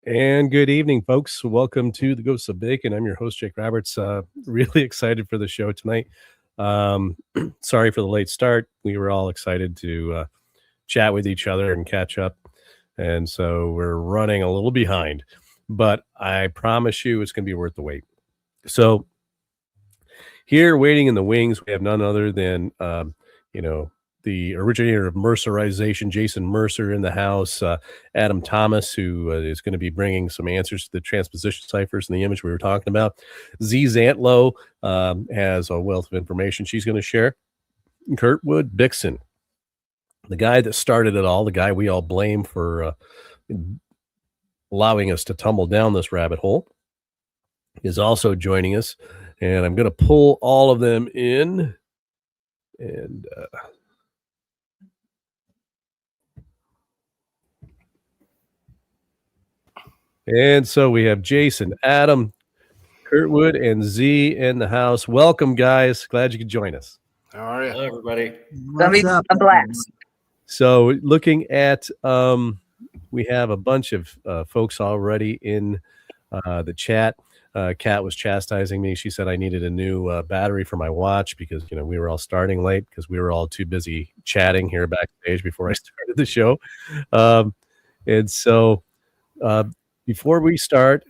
And good evening, folks. Welcome to the Ghosts of Bacon. I'm your host, Jake Roberts. Really excited for the show tonight. Sorry for the late start. We were all excited to chat with each other and catch up. And so we're running a little behind, but I promise you it's going to be worth the wait. So here, waiting in the wings, we have none other than, the originator of Mercerization, Jayson Mercer, in the house. Adam Thomas, who is going to be bringing some answers to the transposition ciphers in the image we were talking about. Zee Zantlo has a wealth of information she's going to share. Curtwood Bixson, the guy that started it all, the guy we all blame for allowing us to tumble down this rabbit hole, is also joining us. And I'm going to pull all of them in. And so we have Jayson, Adam, Curtwood, and Zee in the house. Welcome, guys. Glad you could join us. How are you? Hello, everybody. What's up? A blast. So looking at, we have a bunch of folks already in the chat. Kat was chastising me. She said I needed a new battery for my watch because, we were all starting late because we were all too busy chatting here backstage before I started the show. And so before we start,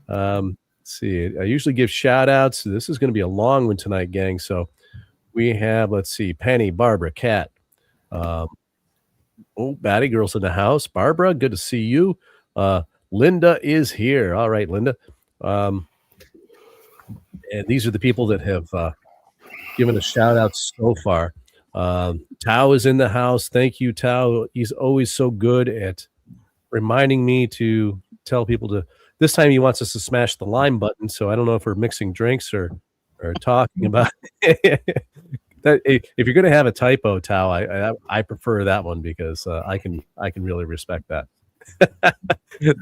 let's see, I usually give shout outs. This is going to be a long one tonight, gang. So we have, let's see, Penny, Barbara, Kat. Batty Girl's in the house. Barbara, good to see you. Linda is here. All right, Linda. And these are the people that have given us shout outs so far. Tao is in the house. Thank you, Tao. He's always so good at reminding me to tell people to. This time he wants us to smash the lime button. So I don't know if we're mixing drinks or talking about that. If you're going to have a typo, Tao, I prefer that one because I can really respect that.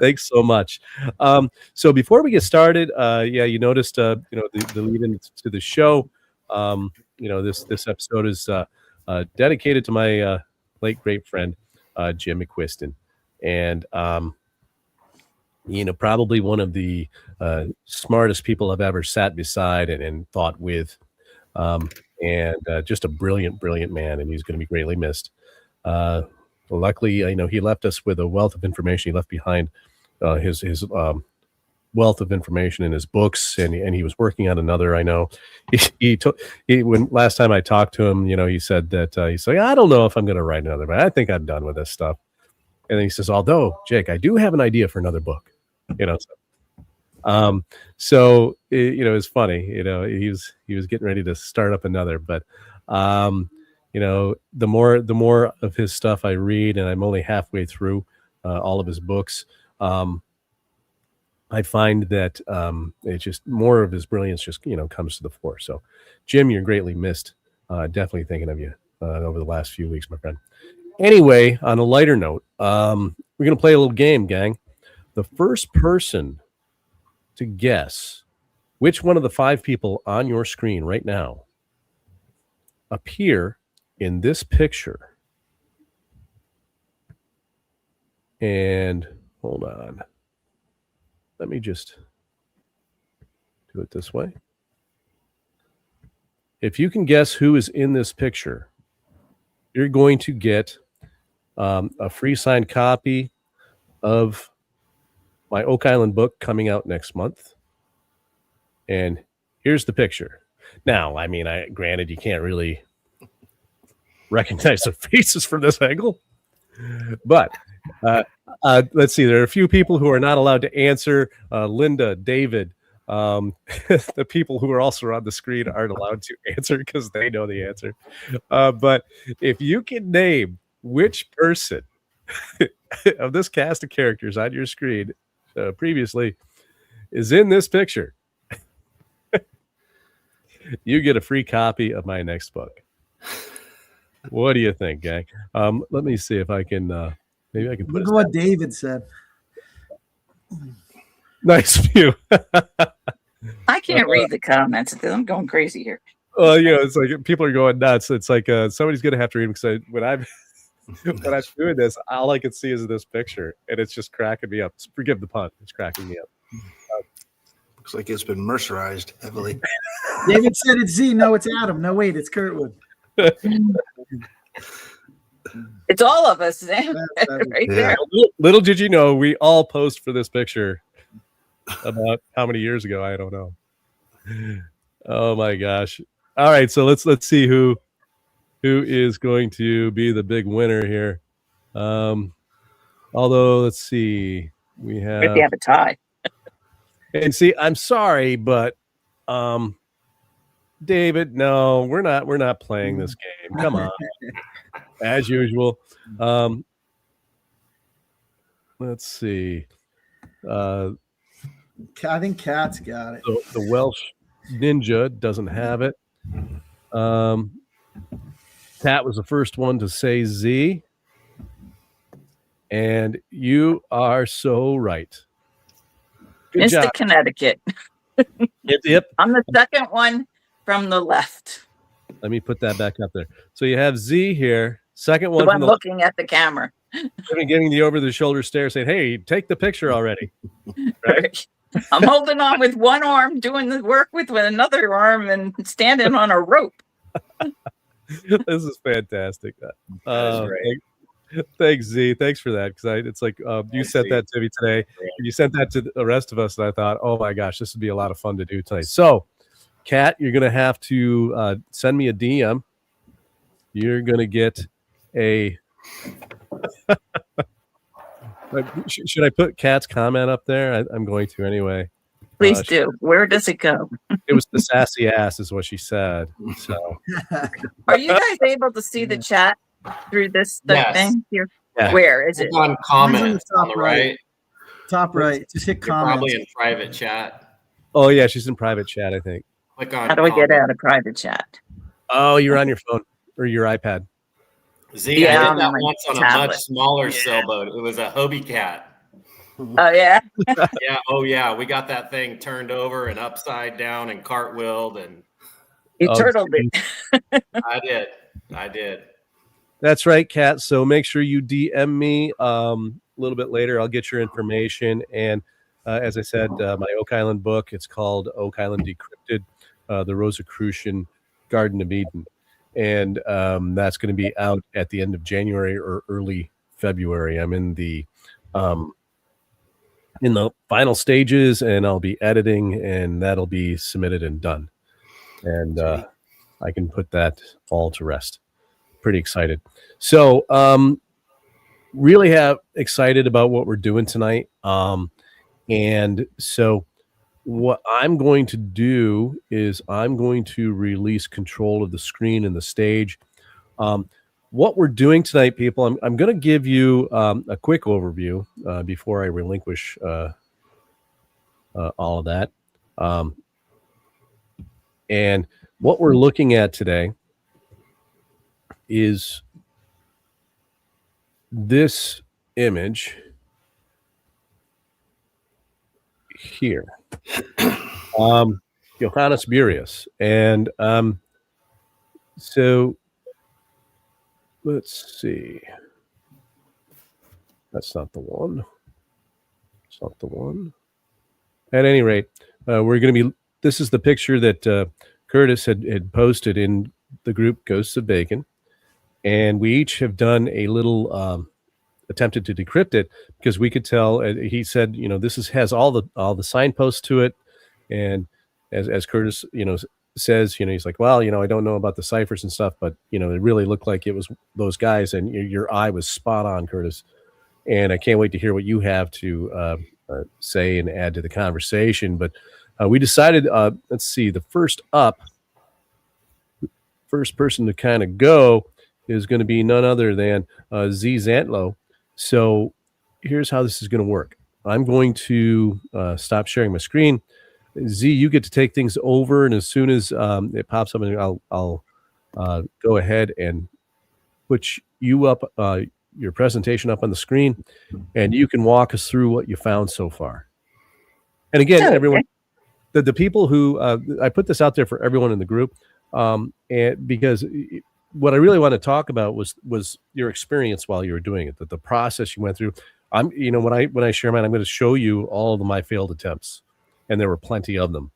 Thanks so much. So before we get started, you noticed, the lead into the show. This episode is dedicated to my late great friend, Jim McQuiston, and probably one of the smartest people I've ever sat beside and thought with, and just a brilliant man, and he's going to be greatly missed. Luckily, he left us with a wealth of information. He left behind his wealth of information in his books, and he was working on another. I know when last time I talked to him, he said that he's like, I don't know if I'm going to write another, but I think I'm done with this stuff. And then he says, although Jake, I do have an idea for another book. So it's funny. He was getting ready to start up another, but. The more of his stuff I read, and I'm only halfway through all of his books, I find that it's just more of his brilliance just comes to the fore. So, Jim, you're greatly missed. Definitely thinking of you over the last few weeks, my friend. Anyway, on a lighter note, we're gonna play a little game, gang. The first person to guess which one of the 5 people on your screen right now appear in this picture, and hold on, let me just do it this way. If you can guess who is in this picture, you're going to get a free signed copy of my Oak Island book coming out next month. And here's the picture. Now, granted, you can't really recognize their faces from this angle, but let's see. There are a few people who are not allowed to answer. Linda, David, the people who are also on the screen aren't allowed to answer because they know the answer. But if you can name which person of this cast of characters on your screen previously is in this picture, you get a free copy of my next book. What do you think, gang? Let me see if I can. Maybe I can. Look at what David said. Nice view. I can't read the comments. I'm going crazy here. Well, it's like people are going nuts. It's like somebody's going to have to read them because when I'm when I'm doing this, all I can see is this picture, and it's just cracking me up. Forgive the pun. It's cracking me up. Looks like it's been Mercerized heavily. David said it's Z. No, it's Adam. No, wait, it's Curtwood. It's all of us, Sam. Right there. Little did you know, we all posed for this picture about how many years ago? I don't know. Oh my gosh! All right, so let's see who is going to be the big winner here. Although let's see, we have. If you have a tie. And see, I'm sorry, but David, no, we're not playing this game. Come on. As usual. Let's see. I think Kat's got it. So the Welsh Ninja doesn't have it. Kat was the first one to say Z. And you are so right. Good Mr. job. Connecticut. Yep. I'm the second one from the left. Let me put that back up there. So you have Z here. Second one The from one looking at the camera. giving the over-the-shoulder stare, saying, "Hey, take the picture already." Right? I'm holding on with one arm, doing the work with another arm, and standing on a rope. This is fantastic. That is great. Thanks, Z. Thanks for that. Because it's like you sent that to me today, and you sent that to the rest of us, and I thought, oh my gosh, this would be a lot of fun to do tonight. So, Kat, you're going to have to send me a DM. You're going to get a. Should I put Kat's comment up there? I'm going to anyway. Please do. Where does it go? It was the sassy ass, is what she said. So, are you guys able to see the chat through this thing here? Yeah. Where is it? On comments on the right. Top right. Just hit You're comments. probably in private chat. oh yeah, she's in private chat, I think. Click on. How do I get out of private chat? Oh, you're on your phone or your iPad. Z, Yeah, I did that on my once on a tablet. much smaller sailboat. It was a Hobie Cat. Oh yeah. Yeah. Oh yeah. We got that thing turned over and upside down and cartwheeled, and You Oh, turtled it. I did. That's right, Kat. So make sure you DM me a little bit later. I'll get your information. And as I said, my Oak Island book, it's called Oak Island Decrypted, the Rosicrucian Garden of Eden. And that's going to be out at the end of January or early February. I'm in the final stages, and I'll be editing, and that'll be submitted and done. And I can put that all to rest. Pretty excited. So really excited about what we're doing tonight. And so what I'm going to do is I'm going to release control of the screen and the stage. What we're doing tonight, people, I'm going to give you a quick overview before I relinquish all of that. And what we're looking at today is this image here. Johannes Bureus. And so let's see. That's not the one. It's not the one. At any rate, we're going to be, this is the picture that Curtis had posted in the group Ghosts of Bacon. And we each have done a little attempted to decrypt it because we could tell. He said, this has all the signposts to it, and as Curtis, says, he's like, well, I don't know about the ciphers and stuff, but it really looked like it was those guys, and your eye was spot on, Curtis. And I can't wait to hear what you have to say and add to the conversation. But we decided, let's see, the first person to kind of go is going to be none other than Zee Zantlo. So here's how this is going to work. I'm going to stop sharing my screen. Z, you get to take things over, and as soon as it pops up, I'll go ahead and put you up, your presentation up on the screen, and you can walk us through what you found so far. And again, everyone, the people who I put this out there for everyone in the group, and because what I really want to talk about was your experience while you were doing it, that the process you went through. When I share mine, I'm going to show you all of my failed attempts, and there were plenty of them.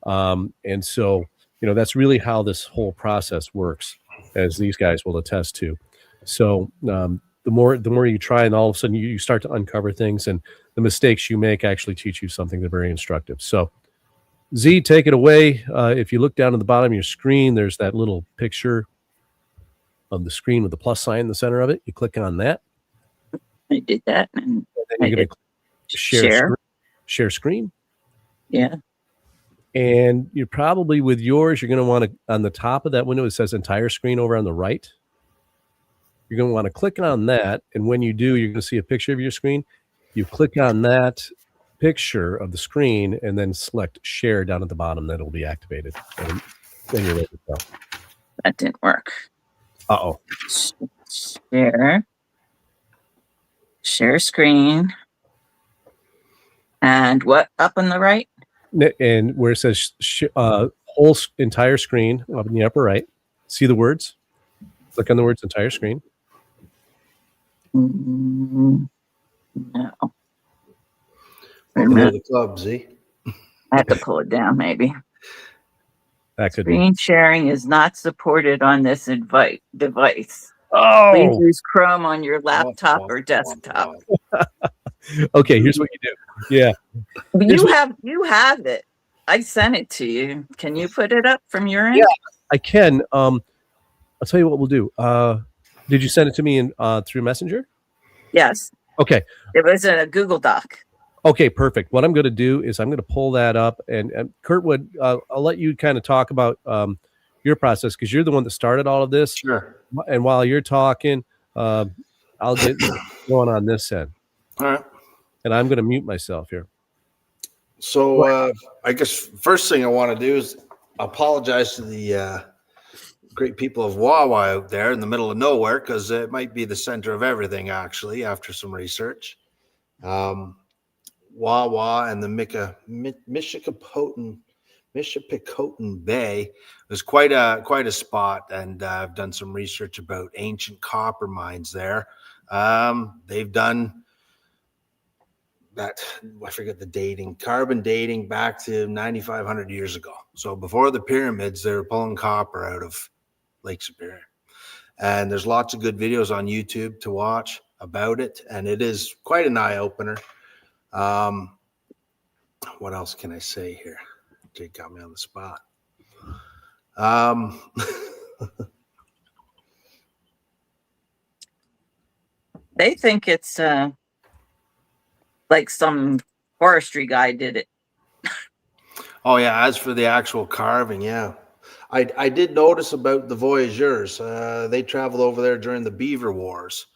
And so, that's really how this whole process works, as these guys will attest to. So, the more you try, and all of a sudden you start to uncover things, and the mistakes you make actually teach you something that's very instructive. So, Zee, take it away. If you look down at the bottom of your screen, there's that little picture of the screen with the plus sign in the center of it. You click on that. I did that. And And then you're going to share screen. Yeah. And you're probably, with yours, you're going to want to, on the top of that window, it says entire screen over on the right. You're going to want to click on that. And when you do, you're going to see a picture of your screen. You click on that picture of the screen and then select share down at the bottom. That'll be activated. And then you're ready to go. That didn't work. Uh-oh. Share screen. And what up on the right? And where it says whole entire screen up in the upper right, see the words? Click on the words entire screen. No. Welcome to the club, Z. I have to pull it down, maybe. That could be. Screen sharing is not supported on this device. Oh, Please use Chrome on your laptop or desktop. okay. Here's what you do. Yeah. You have it. I sent it to you. Can you put it up from your end? Yeah, I can. I'll tell you what we'll do. Did you send it to me through Messenger? Yes. Okay. It was in a Google Doc. Okay, perfect. What I'm going to do is I'm going to pull that up, and Curtwood, I'll let you kind of talk about your process, because you're the one that started all of this. Sure. And while you're talking, I'll get going on this end. All right. And I'm going to mute myself here. So I guess first thing I want to do is apologize to the great people of Wawa out there in the middle of nowhere, because it might be the center of everything, actually, after some research. Wawa and the Michipicoten Bay was quite a spot, and I've done some research about ancient copper mines there. They've done that, I forget the dating, carbon dating back to 9,500 years ago. So before the pyramids, they were pulling copper out of Lake Superior. And there's lots of good videos on YouTube to watch about it, and it is quite an eye-opener. What else can I say here? Jake got me on the spot. They think it's like some forestry guy did it. Oh yeah, as for the actual carving, yeah. I did notice about the voyageurs. They traveled over there during the Beaver Wars,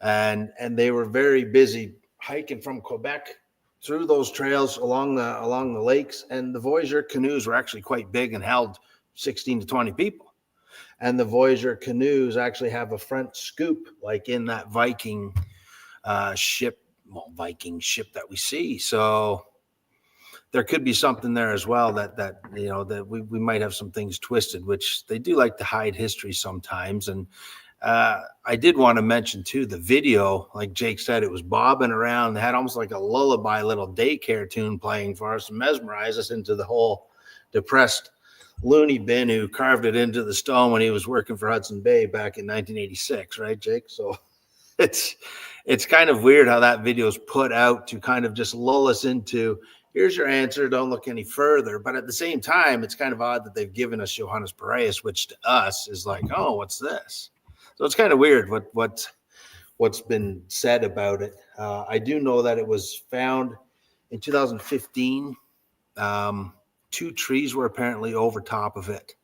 and they were very busy hiking from Quebec through those trails along the lakes, and the voyageur canoes were actually quite big and held 16 to 20 people. And the voyageur canoes actually have a front scoop, like in that Viking ship that we see. So there could be something there as well that we might have some things twisted, which they do like to hide history sometimes. And I did want to mention too, the video, like Jake said, it was bobbing around. They had almost like a lullaby little daycare tune playing for us to mesmerize us into the whole depressed loony bin who carved it into the stone when he was working for Hudson Bay back in 1986, right, Jake? So it's kind of weird how that video is put out to kind of just lull us into, here's your answer, don't look any further. But at the same time, it's kind of odd that they've given us Johannes Bureus, which to us is like, oh, what's this? So it's kind of weird what's been said about it. I do know that it was found in 2015. 2 trees were apparently over top of it.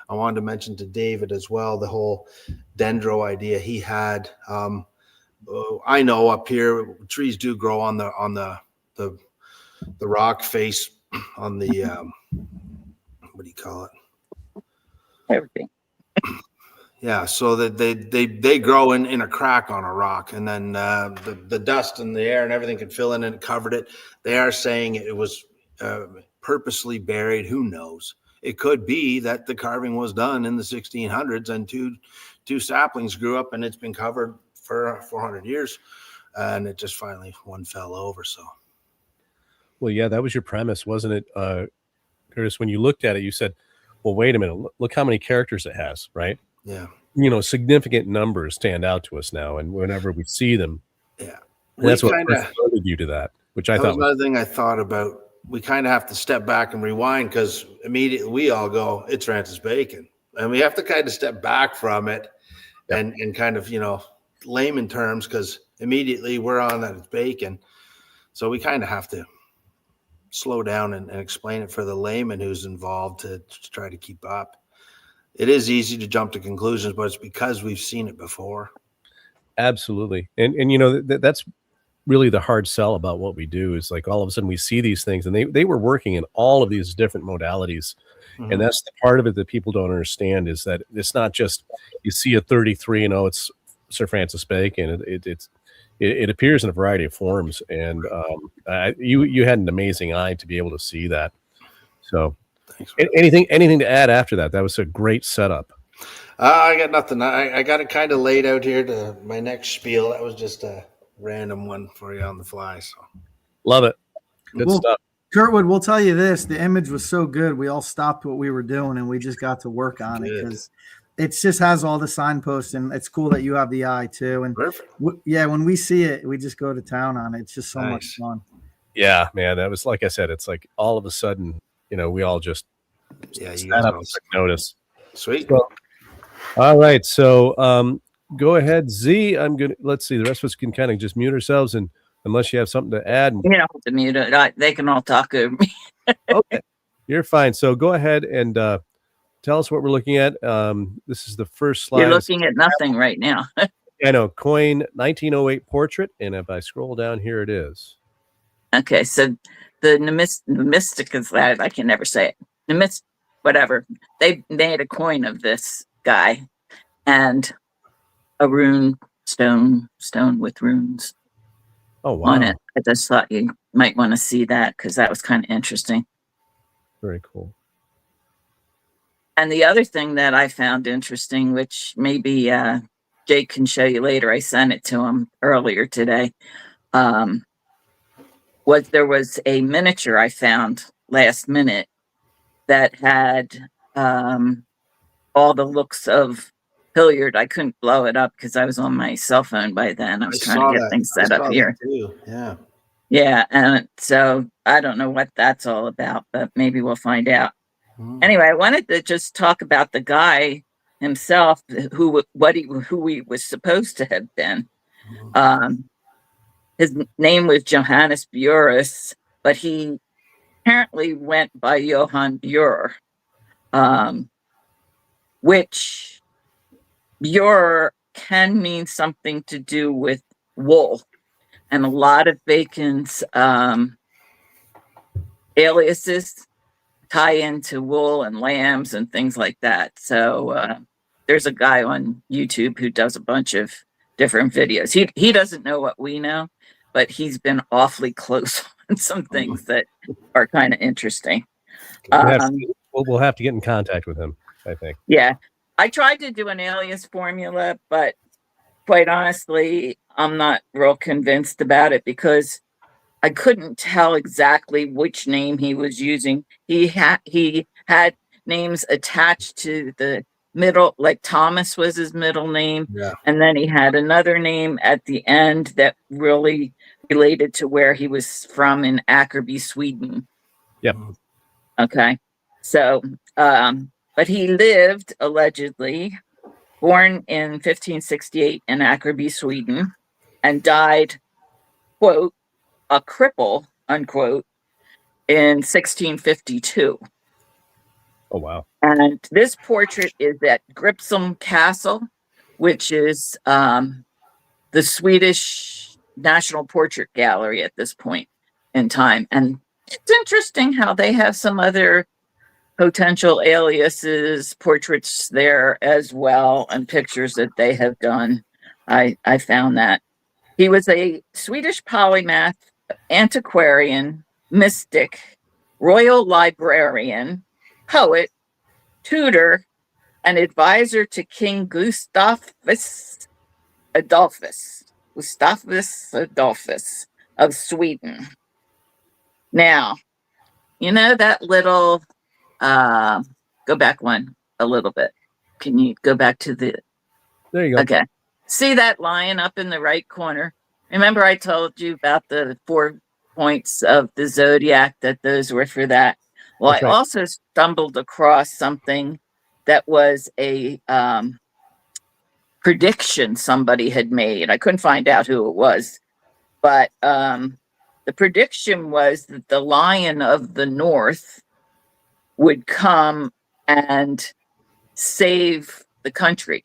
I wanted to mention to David as well the whole dendro idea he had. I know up here trees do grow on the rock face on the what do you call it? Everything. Yeah, so that they grow in a crack on a rock, and then the dust and the air and everything can fill in, and it covered it. They are saying it was purposely buried. Who knows? it could be that the carving was done in the 1600s and two saplings grew up and it's been covered for 400 years. And it just finally one fell over. So, Well, yeah, that was your premise, wasn't it, Curtis? When you looked at it, you said, well, wait a minute, look how many characters it has, right? yeah. Significant numbers stand out to us now. And whenever we see them, Yeah. that's what first alerted you to that, which I thought was another thing I thought about. We kind of have to step back and rewind because immediately we all go, it's Francis Bacon. And we have to kind of step back from it and kind of, layman terms, because immediately we're on that it's Bacon. So we kind of have to slow down and explain it for the layman who's involved to try to keep up. It is easy to jump to conclusions, but it's because we've seen it before. Absolutely. And that's really the hard sell about what we do is like all of a sudden we see these things, and they were working in all of these different modalities. Mm-hmm. And that's the part of it that people don't understand, is that it's not just you see a 33 and it's Sir Francis Bacon. It appears in a variety of forms, and you had an amazing eye to be able to see that. So, thanks, anything to add after that? That was a great setup. I got nothing. I got it kind of laid out here to my next spiel. That was just a random one for you on the fly. So, love it. Good stuff. Curtwood, we'll tell you this: the image was so good, we all stopped what we were doing and we just got to work on it because it just has all the signposts, and it's cool that you have the eye too. And perfect. When we see it, we just go to town on it. It's just so much fun. Yeah, man, that was, like I said, it's like all of a sudden, we all just sat up and took notice. Sweet. So, all right, so go ahead, Z. Let's see. The rest of us can kind of just mute ourselves, and unless you have something to add. You don't have to mute it. They can all talk over me. Okay, you're fine. So go ahead and tell us what we're looking at. This is the first slide. You're looking at nothing right now. I know, coin 1908 portrait, and if I scroll down, here it is. Okay, so the mystic is that I can never say it. Whatever. They made a coin of this guy and a rune stone with runes. Oh, wow. On it. I just thought you might want to see that because that was kind of interesting. Very cool. And the other thing that I found interesting, which maybe Jake can show you later, I sent it to him earlier today, was there was a miniature I found last minute that had all the looks of Hilliard. I couldn't blow it up because I was on my cell phone by then. I was trying to get things set up here. Yeah. Yeah. And so I don't know what that's all about, but maybe we'll find out. Anyway, I wanted to just talk about the guy himself, who he was supposed to have been. His name was Johannes Bureus, but he apparently went by Johannes Bureus, which Bureus can mean something to do with wool, and a lot of Bacon's aliases tie into wool and lambs and things like that. So there's a guy on YouTube who does a bunch of different videos. He doesn't know what we know, but he's been awfully close on some things that are kind of interesting. We'll have to get in contact with him, I think. Yeah. I tried to do an alias formula, but quite honestly, I'm not real convinced about it because I couldn't tell exactly which name he was using. He had names attached to the middle, like Thomas was his middle name. Yeah. And then he had another name at the end that really related to where he was from in Ackerby, Sweden. Yep. Okay. So, but he lived, allegedly, born in 1568 in Ackerby, Sweden, and died, quote, a cripple, unquote, in 1652. Oh, wow. And this portrait is at Gripsholm Castle, which is the Swedish National Portrait Gallery at this point in time. And it's interesting how they have some other potential aliases, portraits there as well, and pictures that they have done. I found that. He was a Swedish polymath, antiquarian, mystic, royal librarian, poet, tutor and advisor to King Gustavus Adolphus of Sweden. Now, you know that little, go back one a little bit. Can you go back to the, There you go. okay. See that lion up in the right corner? Remember I told you about the 4 points of the zodiac, that those were for that. Well, That's I right. also stumbled across something that was a prediction somebody had made. I couldn't find out who it was, but the prediction was that the Lion of the North would come and save the country,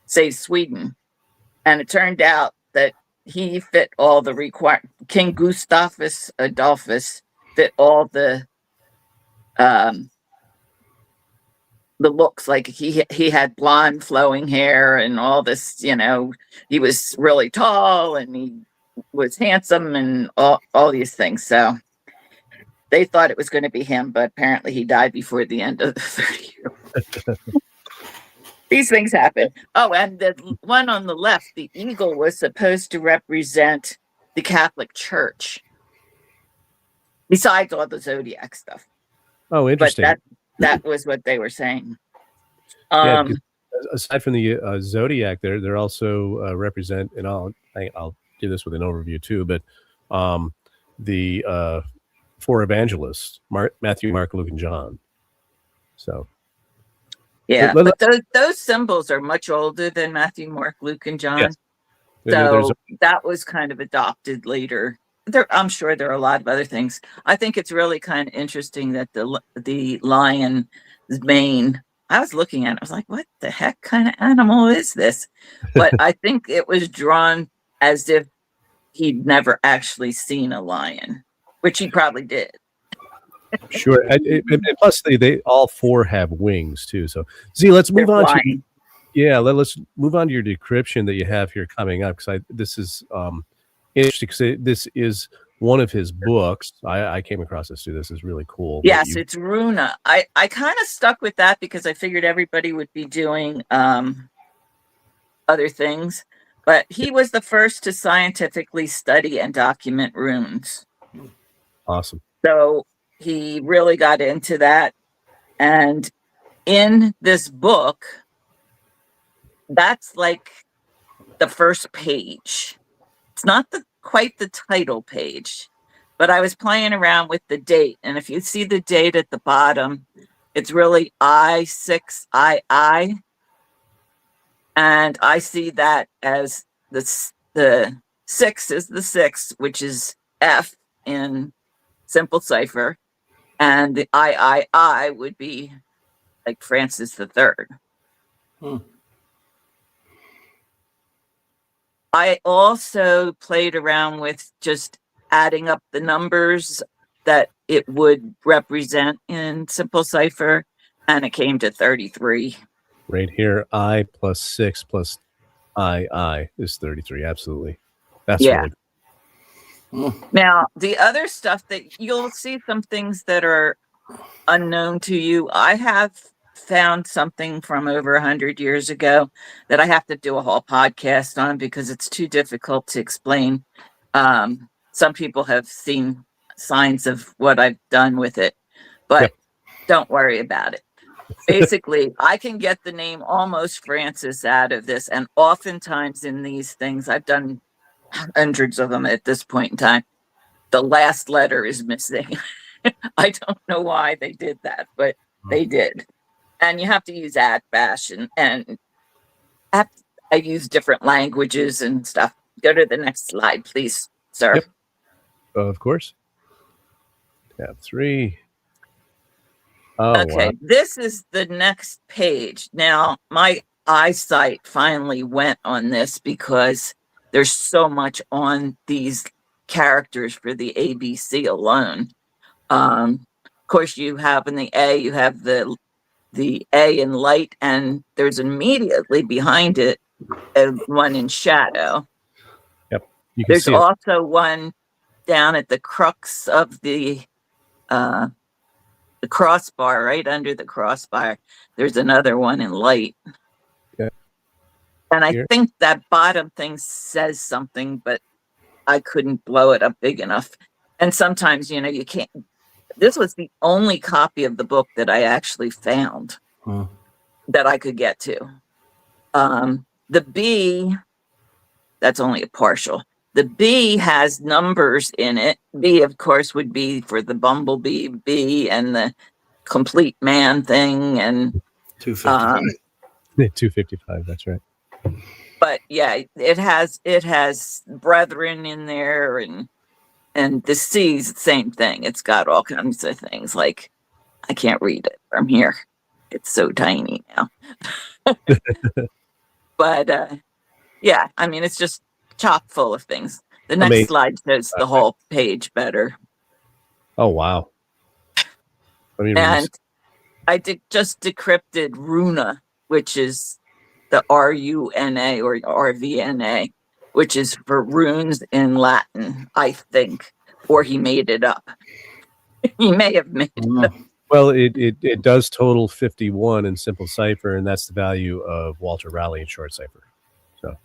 save Sweden. And it turned out that he fit all the King Gustavus Adolphus fit all the looks. Like he had blonde flowing hair and all this, you know, he was really tall and he was handsome and all these things. So they thought it was going to be him, but apparently he died before the end of the 30 years. These things happen. Oh, and the one on the left, the eagle, was supposed to represent the Catholic Church, besides all the zodiac stuff. Oh, interesting. But that was what they were saying. Yeah, because aside from the zodiac, they're also represent, and I'll do this with an overview too, but the 4 evangelists: Matthew, Mark, Luke, and John. So yeah, but those symbols are much older than Matthew, Mark, Luke, and John. Yes. So that was kind of adopted later. I'm sure there are a lot of other things. I think it's really kind of interesting that the lion's mane, I was looking at it, I was like, what the heck kind of animal is this? But I think it was drawn as if he'd never actually seen a lion, which he probably did. Sure. And plus, they all 4 have wings too. So, Zee, let's move on to let's move on to your decryption that you have here coming up, because this is interesting, because this is one of his books. I came across this too. This is really cool. Yes, it's Rune. I kind of stuck with that because I figured everybody would be doing other things, but he was the first to scientifically study and document runes. Awesome. So he really got into that. And in this book, that's like the first page. It's not quite the title page, but I was playing around with the date. And if you see the date at the bottom, it's really I6II. And I see that as the 6 is the 6, which is F in simple cipher. And the III would be like Francis III. I also played around with just adding up the numbers that it would represent in simple cipher, and it came to 33. Right here, I plus 6 plus II is 33. Absolutely. That's really cool. Now, the other stuff that you'll see, some things that are unknown to you. I have found something from over 100 years ago that I have to do a whole podcast on because it's too difficult to explain. Some people have seen signs of what I've done with it, but don't worry about it. Basically, I can get the name almost Francis out of this. And oftentimes in these things, I've done hundreds of them at this point in time, the last letter is missing. I don't know why they did that, but they did. And you have to use @bash and I use different languages and stuff. Go to the next slide, please, sir. Yep. Of course. Tab 3. Oh, okay, wow. This is the next page. Now, my eyesight finally went on this because there's so much on these characters for the ABC alone. Of course, you have in the A, you have the A in light, and there's immediately behind it one in shadow. Yep. You can There's see also one down at the crux of the the crossbar, right under the crossbar, there's another one in light. Yeah. And I Here. think that bottom thing says something, but I couldn't blow it up big enough. And sometimes, you know, you can't. This was the only copy of the book that I actually found that I could get to. The B, that's only a partial. The B has numbers in it. B, of course, would be for the bumblebee B and the complete man thing. And 255. 255. That's right. but yeah, it has brethren in there, and the C's the same thing. It's got all kinds of things. Like, I can't read it from here. It's so tiny now. But yeah, I mean, it's just chock full of things. The next Amazing. slide shows the whole page better. Oh, wow. Let me read And this. I just decrypted Runa, which is the RUNA or RVNA, which is for runes in Latin, I think, or he made it up. He may have made it up. Well, it does total 51 in simple cipher, and that's the value of Walter Raleigh in short cipher. So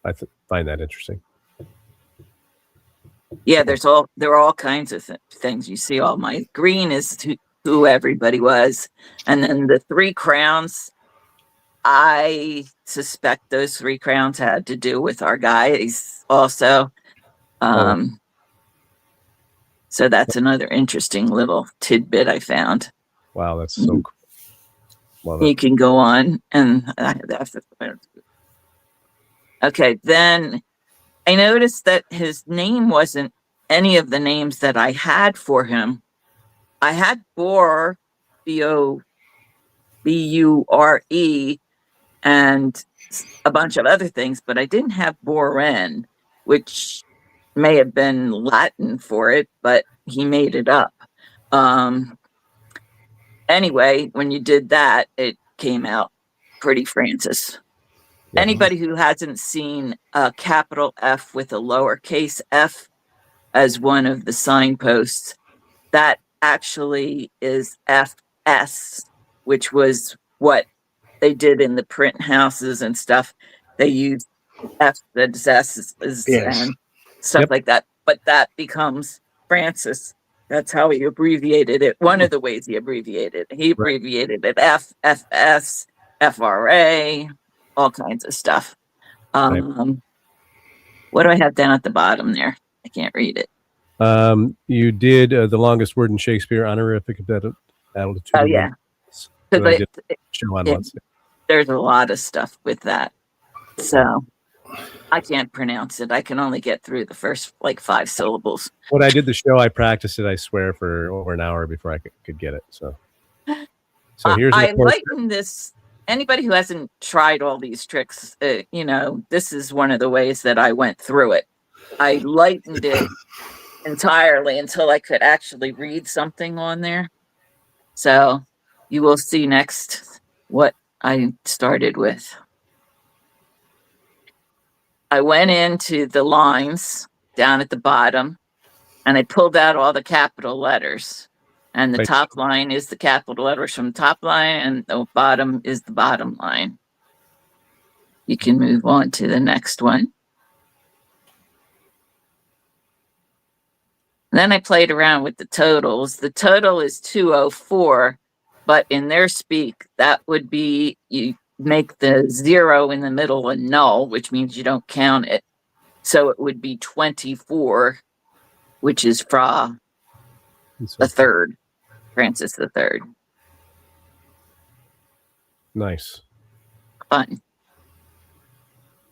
I find that interesting. Yeah, there are all kinds of things. You see, all my green is who everybody was, and then the 3 crowns. I suspect those 3 crowns had to do with our guys also. So that's another interesting little tidbit I found. Wow, that's so cool. Love You it. can go on, and okay. Then I noticed that his name wasn't any of the names that I had for him. I had Bore, B-U-R-E, and a bunch of other things, but I didn't have Boren, which may have been Latin for it, but he made it up. Anyway, when you did that, it came out pretty Francis. Yeah. Anybody who hasn't seen a capital F with a lowercase f as one of the signposts, that actually is FS, which was what they did in the print houses and stuff. They used F as S's and stuff like that. But that becomes Francis. That's how he abbreviated it. One of the ways he abbreviated it. He abbreviated it F, FS, FRA, all kinds of stuff. What do I have down at the bottom there? I can't read it. You did the longest word in Shakespeare, honorific altitude. Oh, yeah. So I did show on once. There's a lot of stuff with that. So I can't pronounce it. I can only get through the first 5 syllables. When I did the show, I practiced it, I swear, for over an hour before I could get it. So here's I lighten this. Anybody who hasn't tried all these tricks, this is one of the ways that I went through it. I lightened it entirely until I could actually read something on there. So you will see next what I started with. I went into the lines down at the bottom, and I pulled out all the capital letters. And the top line is the capital letters from the top line, and the bottom is the bottom line. You can move on to the next one. Then I played around with the totals. The total is 204, but in their speak, that would be, you make the 0 in the middle a null, which means you don't count it. So it would be 24, which is Fra the third, Francis the Third. Nice. Fun.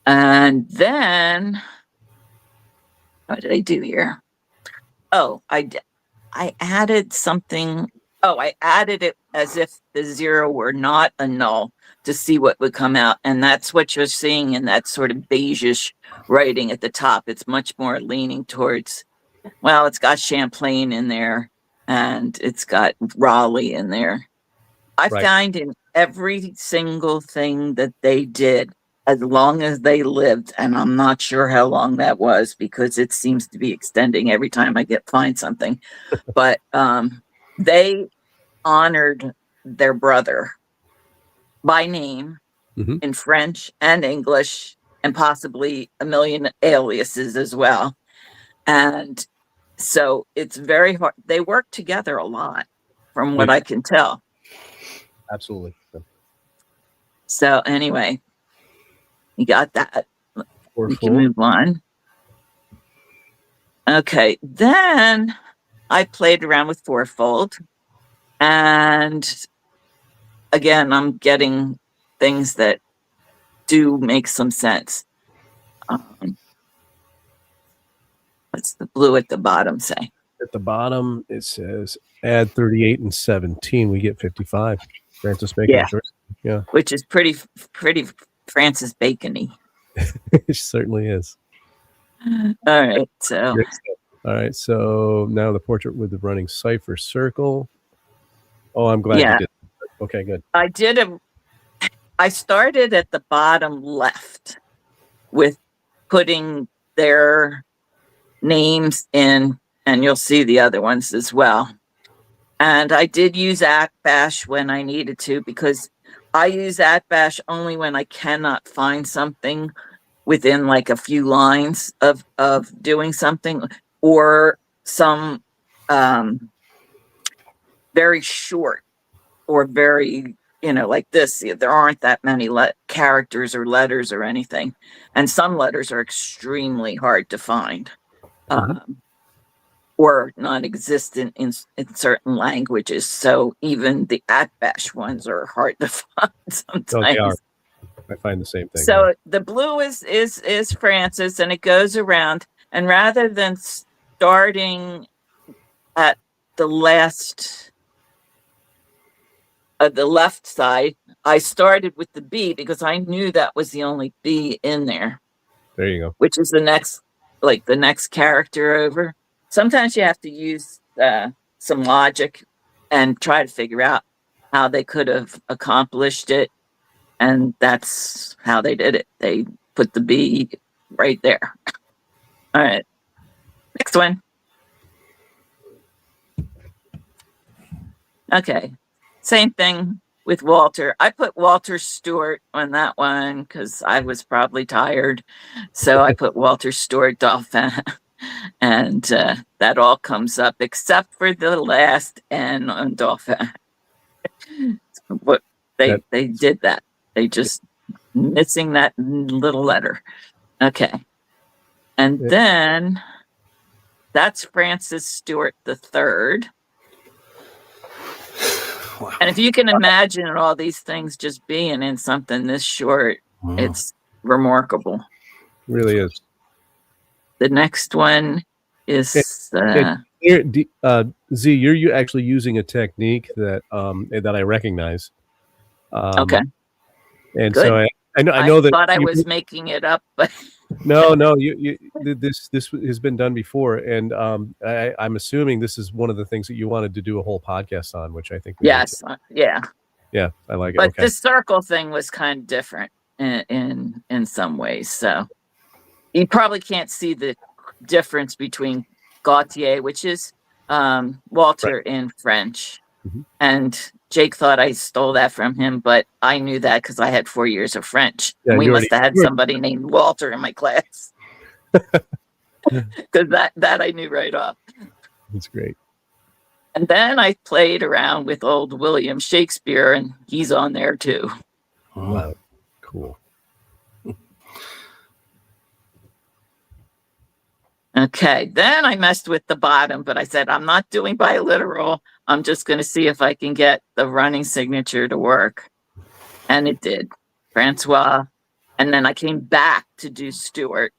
And then, what did I do here? Oh, I added something. Oh, I added it as if the 0 were not a null to see what would come out. And that's what you're seeing in that sort of beigeish writing at the top. It's much more leaning towards, well, it's got Champlain in there and it's got Raleigh in there. I find in every single thing that they did, as long as they lived, and I'm not sure how long that was because it seems to be extending every time I find something. But they honored their brother by name Mhm. in French and English, and possibly a million aliases as well. And so it's very hard. They work together a lot, from what I can tell. Absolutely. So anyway, you got that. We can Fourfold. move on. Okay, then I played around with fourfold, and again, I'm getting things that do make some sense. What's the blue at the bottom say? At the bottom, it says add 38 and 17. We get 55. Francis Bacon. Yeah. Yeah, Which is pretty Francis Bacon-y. it certainly is. All right, so All right, so now the portrait with the running cipher circle. Oh, I'm glad you did. Okay, good. I started at the bottom left with putting their names in, and you'll see the other ones as well. And I did use @bash when I needed to, because I use @bash only when I cannot find something within like a few lines of doing something, or some very short or very, like this. There aren't that many characters or letters or anything. And some letters are extremely hard to find. Or non-existent in certain languages. So even the @bash ones are hard to find sometimes. Oh, they are. I find the same thing. So the blue is Francis, and it goes around. And rather than starting at the last the left side, I started with the B because I knew that was the only B in there. There you go. Which is the next character over. Sometimes you have to use some logic and try to figure out how they could have accomplished it. And that's how they did it. They put the B right there. All right. Next one. Okay. Same thing with Walter. I put Walter Stewart on that one because I was probably tired. So I put Walter Stewart Dauphin. And that all comes up except for the last N on Dauphin. But they did that. They just missing that little letter. Okay. And then that's Francis Stewart III. Wow. And if you can imagine all these things just being in something this short, it's remarkable. It really is. The next one is Zee, you're actually using a technique that I recognize. Okay. And good. So I know that. I thought I was making it up, but no, this has been done before, and I'm assuming this is one of the things that you wanted to do a whole podcast on, which I think. Yes, yeah, I like it. But okay. The circle thing was kind of different in some ways, so you probably can't see the difference between Gautier, which is Walter in French, and Jake thought I stole that from him, but I knew that because I had 4 years of French. Yeah, we must have had somebody named Walter in my class, because that I knew right off. That's great. And then I played around with old William Shakespeare, and he's on there too. Wow, cool. Okay, then I messed with the bottom, but I said, I'm not doing biliteral. I'm just going to see if I can get the running signature to work. And it did. Francois. And then I came back to do Stewart.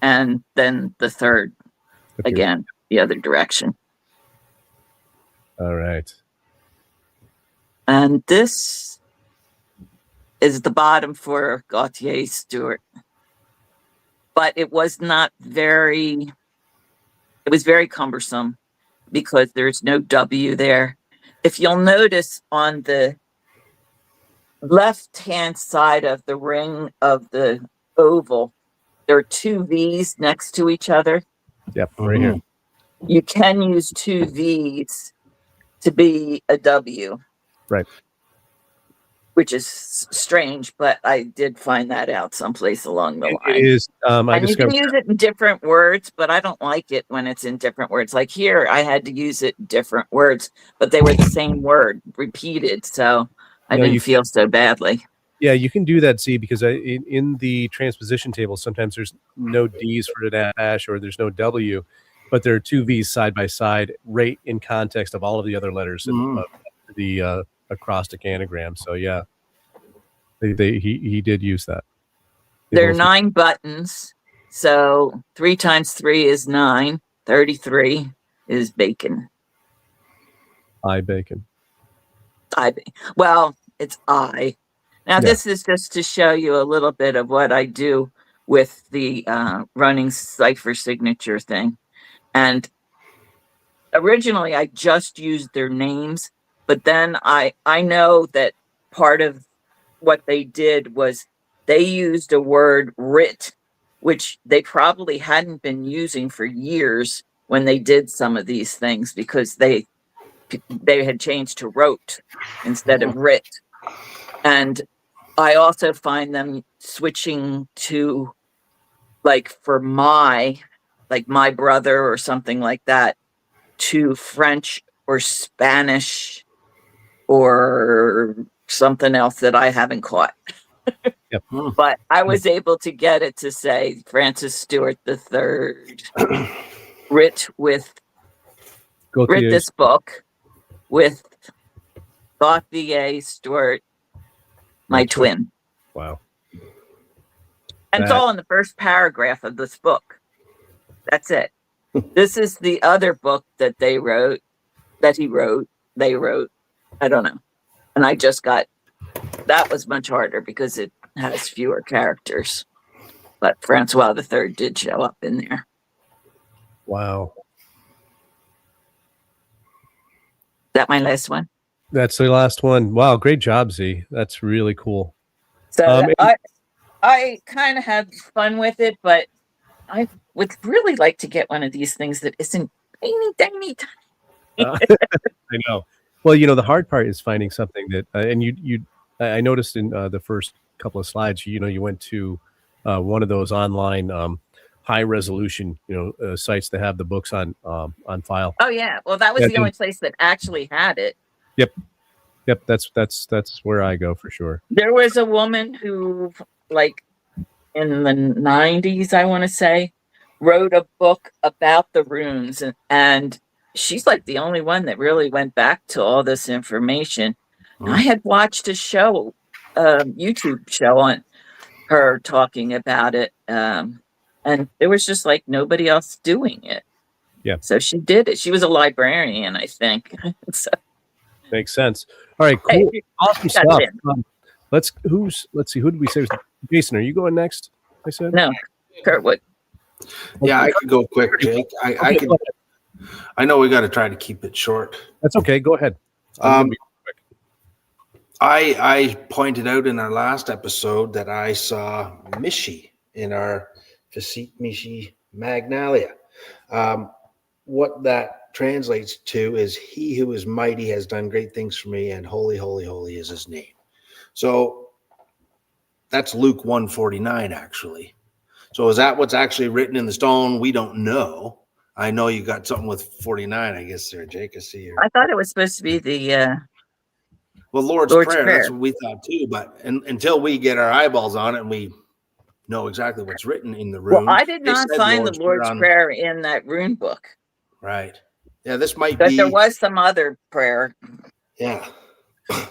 And then the third, again, the other direction. All right. And this is the bottom for Gautier Stewart. But it was very cumbersome because there's no W there. If you'll notice on the left-hand side of the ring of the oval, there are two V's next to each other. Yep, right here. You can use two V's to be a W. Right. Which is strange, but I did find that out someplace along the line. It is. I and you discovered can use it in different words, but I don't like it when it's in different words. Like here, I had to use it in different words, but they were the same word repeated, so I didn't feel so badly. Yeah, you can do that, Zee, because in the transposition table, sometimes there's no D's for the dash or there's no W, but there are two V's side by side, right in context of all of the other letters in the acrostic anagram. So yeah, he did use that. There are 9 buttons, so 3 times 3 is 9. 33 is bacon. Bacon. Well, it's I. Now, this is just to show you a little bit of what I do with the running cipher signature thing. And originally, I just used their names, but then I know that part of what they did was they used a word writ, which they probably hadn't been using for years when they did some of these things because they had changed to wrote instead of writ. And I also find them switching to, like, for my brother or something like that, to French or Spanish or something else that I haven't caught. Yep. But I was able to get it to say Francis Stewart III writ this book with Gauthier Stewart, my twin. Wow. And it's all in the first paragraph of this book. That's it. This is the other book that they wrote. I don't know. And I just got, that was much harder because it has fewer characters. But Francois III did show up in there. Wow. Is that my last one? That's the last one. Wow, great job, Zee. That's really cool. So I kind of had fun with it, but I would really like to get one of these things that isn't tiny. I know. Well, the hard part is finding something that, and I noticed in the first couple of slides, you went to one of those online high resolution, sites that have the books on file. Oh yeah, well that was the only place that actually had it. Yep. That's where I go for sure. There was a woman who, like, in the 90s, I want to say, wrote a book about the runes, and she's like the only one that really went back to all this information. I had watched a show, YouTube show on her talking about it, and there was just like nobody else doing it. Yeah. So she did it. She was a librarian, I think. So, makes sense. All right, cool. Hey, awesome stuff. Let's see, who did we say? Jayson, are you going next? I said no, Curtwood. Yeah, I could go quick, Jake. I know we got to try to keep it short. That's okay. Go ahead. I pointed out in our last episode that I saw Mishi in our Facete Mishi Magnalia. What that translates to is he who is mighty has done great things for me, and holy, holy, holy is his name. So that's Luke 1:49, actually. So is that what's actually written in the stone? We don't know. I know you got something with 49, I guess, there, Jake. I see you. I thought it was supposed to be the Lord's Prayer. That's what we thought too. But until we get our eyeballs on it and we know exactly what's written in the rune. Well, I did not find the Lord's Prayer in that rune book. Right. Yeah, this might but be. There was some other prayer. Yeah.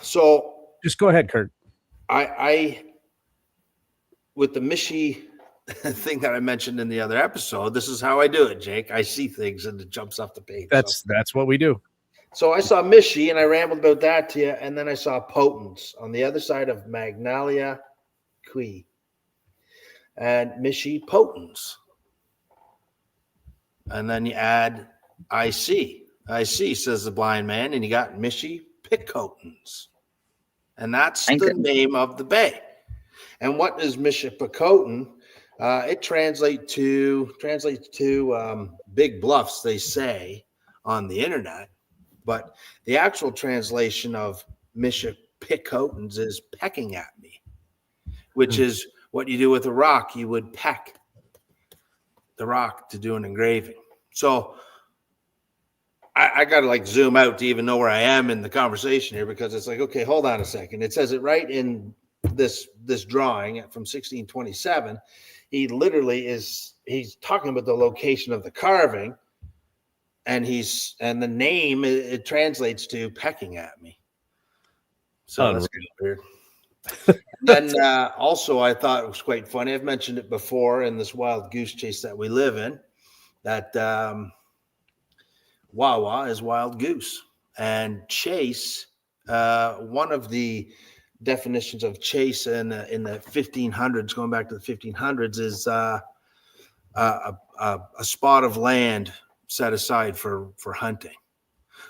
So just go ahead, Kurt. I with the Mishi thing that I mentioned in the other episode, this is how I do it, Jake. I see things and it jumps off the page. That's what we do. So I saw Mishi and I rambled about that to you, and then I saw Potence on the other side of Magnalia Qui. And Mishi Potence. And then you add I see, says the blind man, and you got Mishi Pickotens. and that's the name of the bay. And what is Michipicoten? It translates to big bluffs, they say on the internet, but the actual translation of Michipicotens is pecking at me, which is what you do with a rock. You would peck the rock to do an engraving. So I got to like zoom out to even know where I am in the conversation here, because it's like, okay, hold on a second. It says it right in this drawing from 1627. He literally he's talking about the location of the carving, and the name it translates to pecking at me. So that's kind of weird. Then also I thought it was quite funny. I've mentioned it before in this wild goose chase that we live in, that Wawa is wild goose, and chase. One of the definitions of chase in the 1500s, going back to the 1500s, is a spot of land set aside for hunting.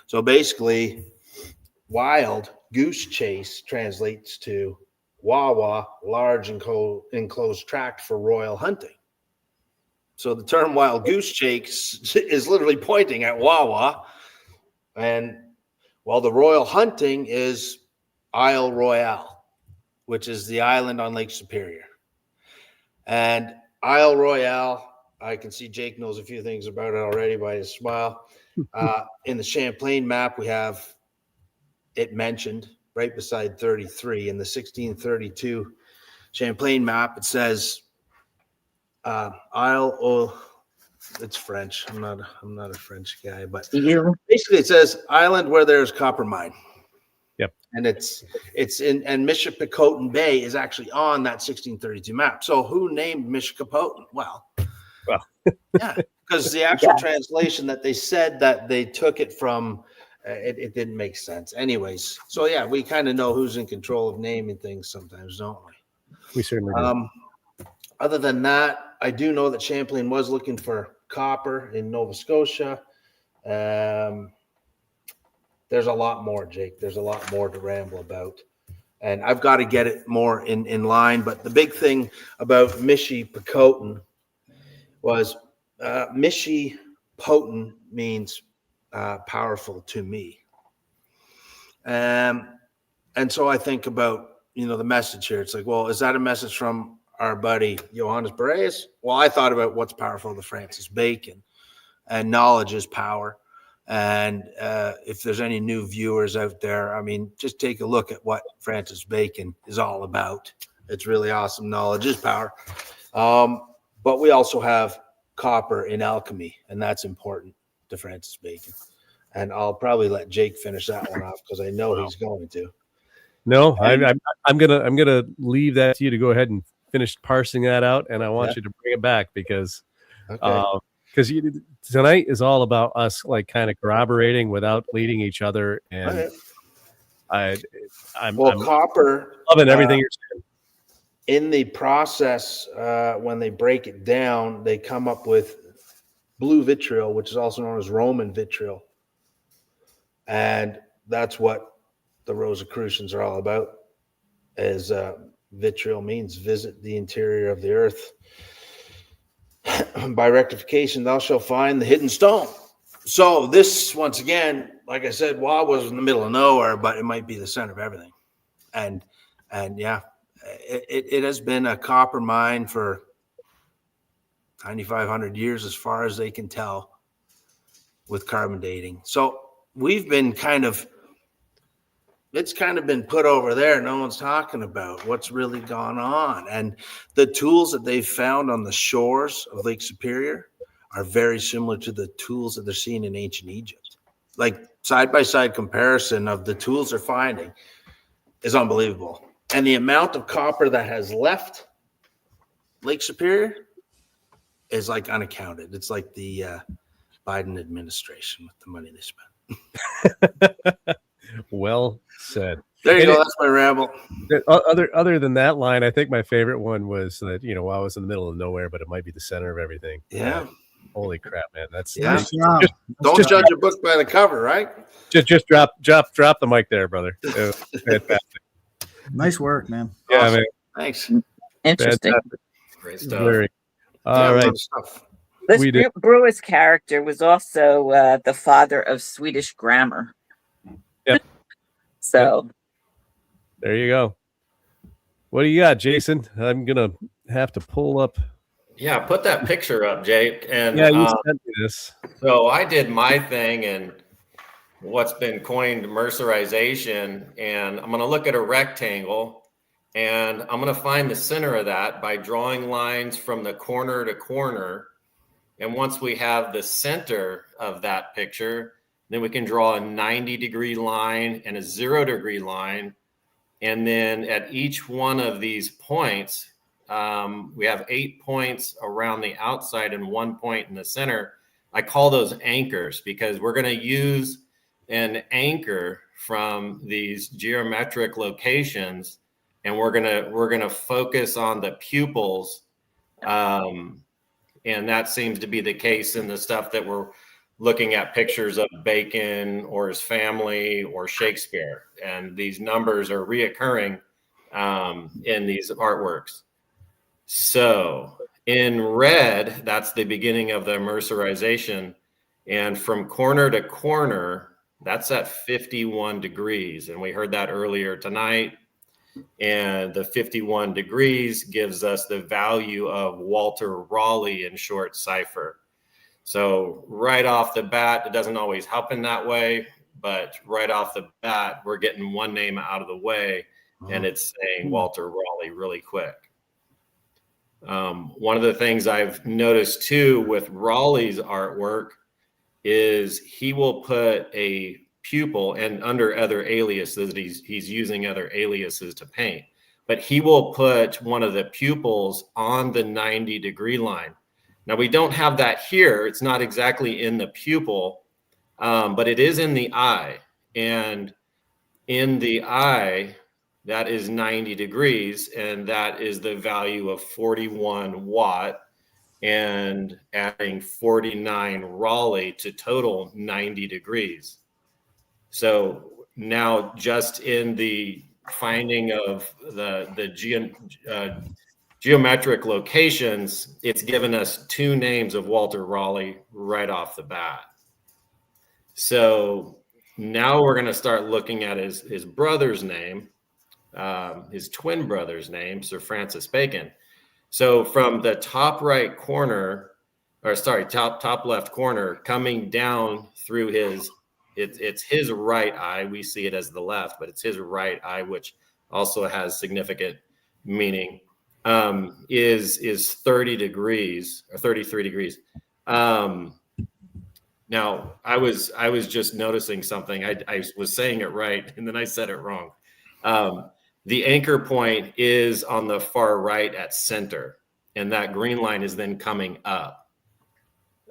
So basically, wild goose chase translates to Wawa, large enclosed tract for royal hunting. So the term wild goose chase is literally pointing at Wawa, and while the royal hunting is Isle Royale, which is the island on Lake Superior. And Isle Royale, I can see Jake knows a few things about it already by his smile. In the Champlain map, we have it mentioned right beside 33. In the 1632 Champlain map, it says Isle. Oh, it's French. I'm not a French guy, but basically it says island where there's copper mine. Yep. And it's in, and Michipicoten Bay is actually on that 1632 map. So who named Michipicoten? Well, yeah, because the actual translation that they said that they took it from, it didn't make sense. Anyways, so yeah, we kind of know who's in control of naming things sometimes, don't we? We certainly do. Other than that, I do know that Champlain was looking for copper in Nova Scotia. There's a lot more, Jake. There's a lot more to ramble about. And I've got to get it more in line. But the big thing about Michipicoten was Michipicoten means powerful to me. And so I think about, the message here. It's like, well, is that a message from our buddy Johannes Bureus? Well, I thought about what's powerful to Francis Bacon, and knowledge is power. And if there's any new viewers out there, I mean, just take a look at what Francis Bacon is all about. It's really awesome. Knowledge is power. But we also have copper in alchemy, and that's important to Francis Bacon. And I'll probably let Jake finish that one off because I know he's going to. No, I'm gonna leave that to you to go ahead and finish parsing that out, and I want you to bring it back because tonight is all about us like kind of corroborating without leading each other, and I'm copper loving everything you're saying. In the process, when they break it down, they come up with blue vitriol, which is also known as Roman vitriol, and that's what the Rosicrucians are all about. As vitriol means visit the interior of the earth. By rectification, thou shalt find the hidden stone. So this, once again, like I said, Wawa was in the middle of nowhere, but it might be the center of everything. And yeah, it has been a copper mine for 9,500 years, as far as they can tell, with carbon dating. So we've been it's kind of been put over there. No one's talking about what's really gone on. And the tools that they've found on the shores of Lake Superior are very similar to the tools that they're seeing in ancient Egypt. Like side-by-side comparison of the tools they're finding is unbelievable. And the amount of copper that has left Lake Superior is like unaccounted. It's like the Biden administration with the money they spent. Well said. There you go. That's my ramble. Other than that line, I think my favorite one was that I was in the middle of nowhere, but it might be the center of everything. Yeah. Holy crap, man! That's don't judge a book by the cover, right? Just drop the mic there, brother. Fantastic. Nice work, man. Yeah, Awesome. man. Thanks. Interesting. Fantastic. Great stuff. Very. Yeah, All a lot right. of stuff. This We did. Bureus character was also the father of Swedish grammar. Yep. So There you go. What do you got, Jason? I'm gonna have to pull up. Yeah, put that picture up, Jake. And Yeah, you sent me this. so I did my thing and what's been coined Mercerization, and I'm going to look at a rectangle and I'm going to find the center of that by drawing lines from the corner to corner. And once we have the center of that picture, then we can draw a 90-degree line and a 0-degree line. And then at each one of these points, we have 8 points around the outside and 1 point in the center. I call those anchors because we're going to use an anchor from these geometric locations, and we're gonna focus on the pupils, and that seems to be the case in the stuff that we're looking at, pictures of Bacon or his family or Shakespeare, and these numbers are reoccurring in these artworks. So in red, that's the beginning of the Mercerization, and from corner to corner, that's at 51 degrees. And we heard that earlier tonight. And the 51 degrees gives us the value of Walter Raleigh in short cipher. So right off the bat, it doesn't always happen that way, but right off the bat, we're getting one name out of the way, and it's saying Walter Raleigh really quick. One of the things I've noticed too with Raleigh's artwork is he will put a pupil, and under other aliases, he's using other aliases to paint, but he will put one of the pupils on the 90-degree line. Now we don't have that here. It's not exactly in the pupil, but it is in the eye. And in the eye, that is 90 degrees, and that is the value of 41 watt, and adding 49 Raleigh to total 90 degrees. So now just in the finding of the geometric locations, it's given us two names of Walter Raleigh right off the bat. So now we're going to start looking at his brother's name, his twin brother's name, Sir Francis Bacon. So from the top right corner, or sorry, top left corner, coming down through it's his right eye. We see it as the left, but it's his right eye, which also has significant meaning, is 30 degrees or 33 degrees. Now I was just noticing something. I was saying it right, and then I said it wrong. The anchor point is on the far right at center, and that green line is then coming up.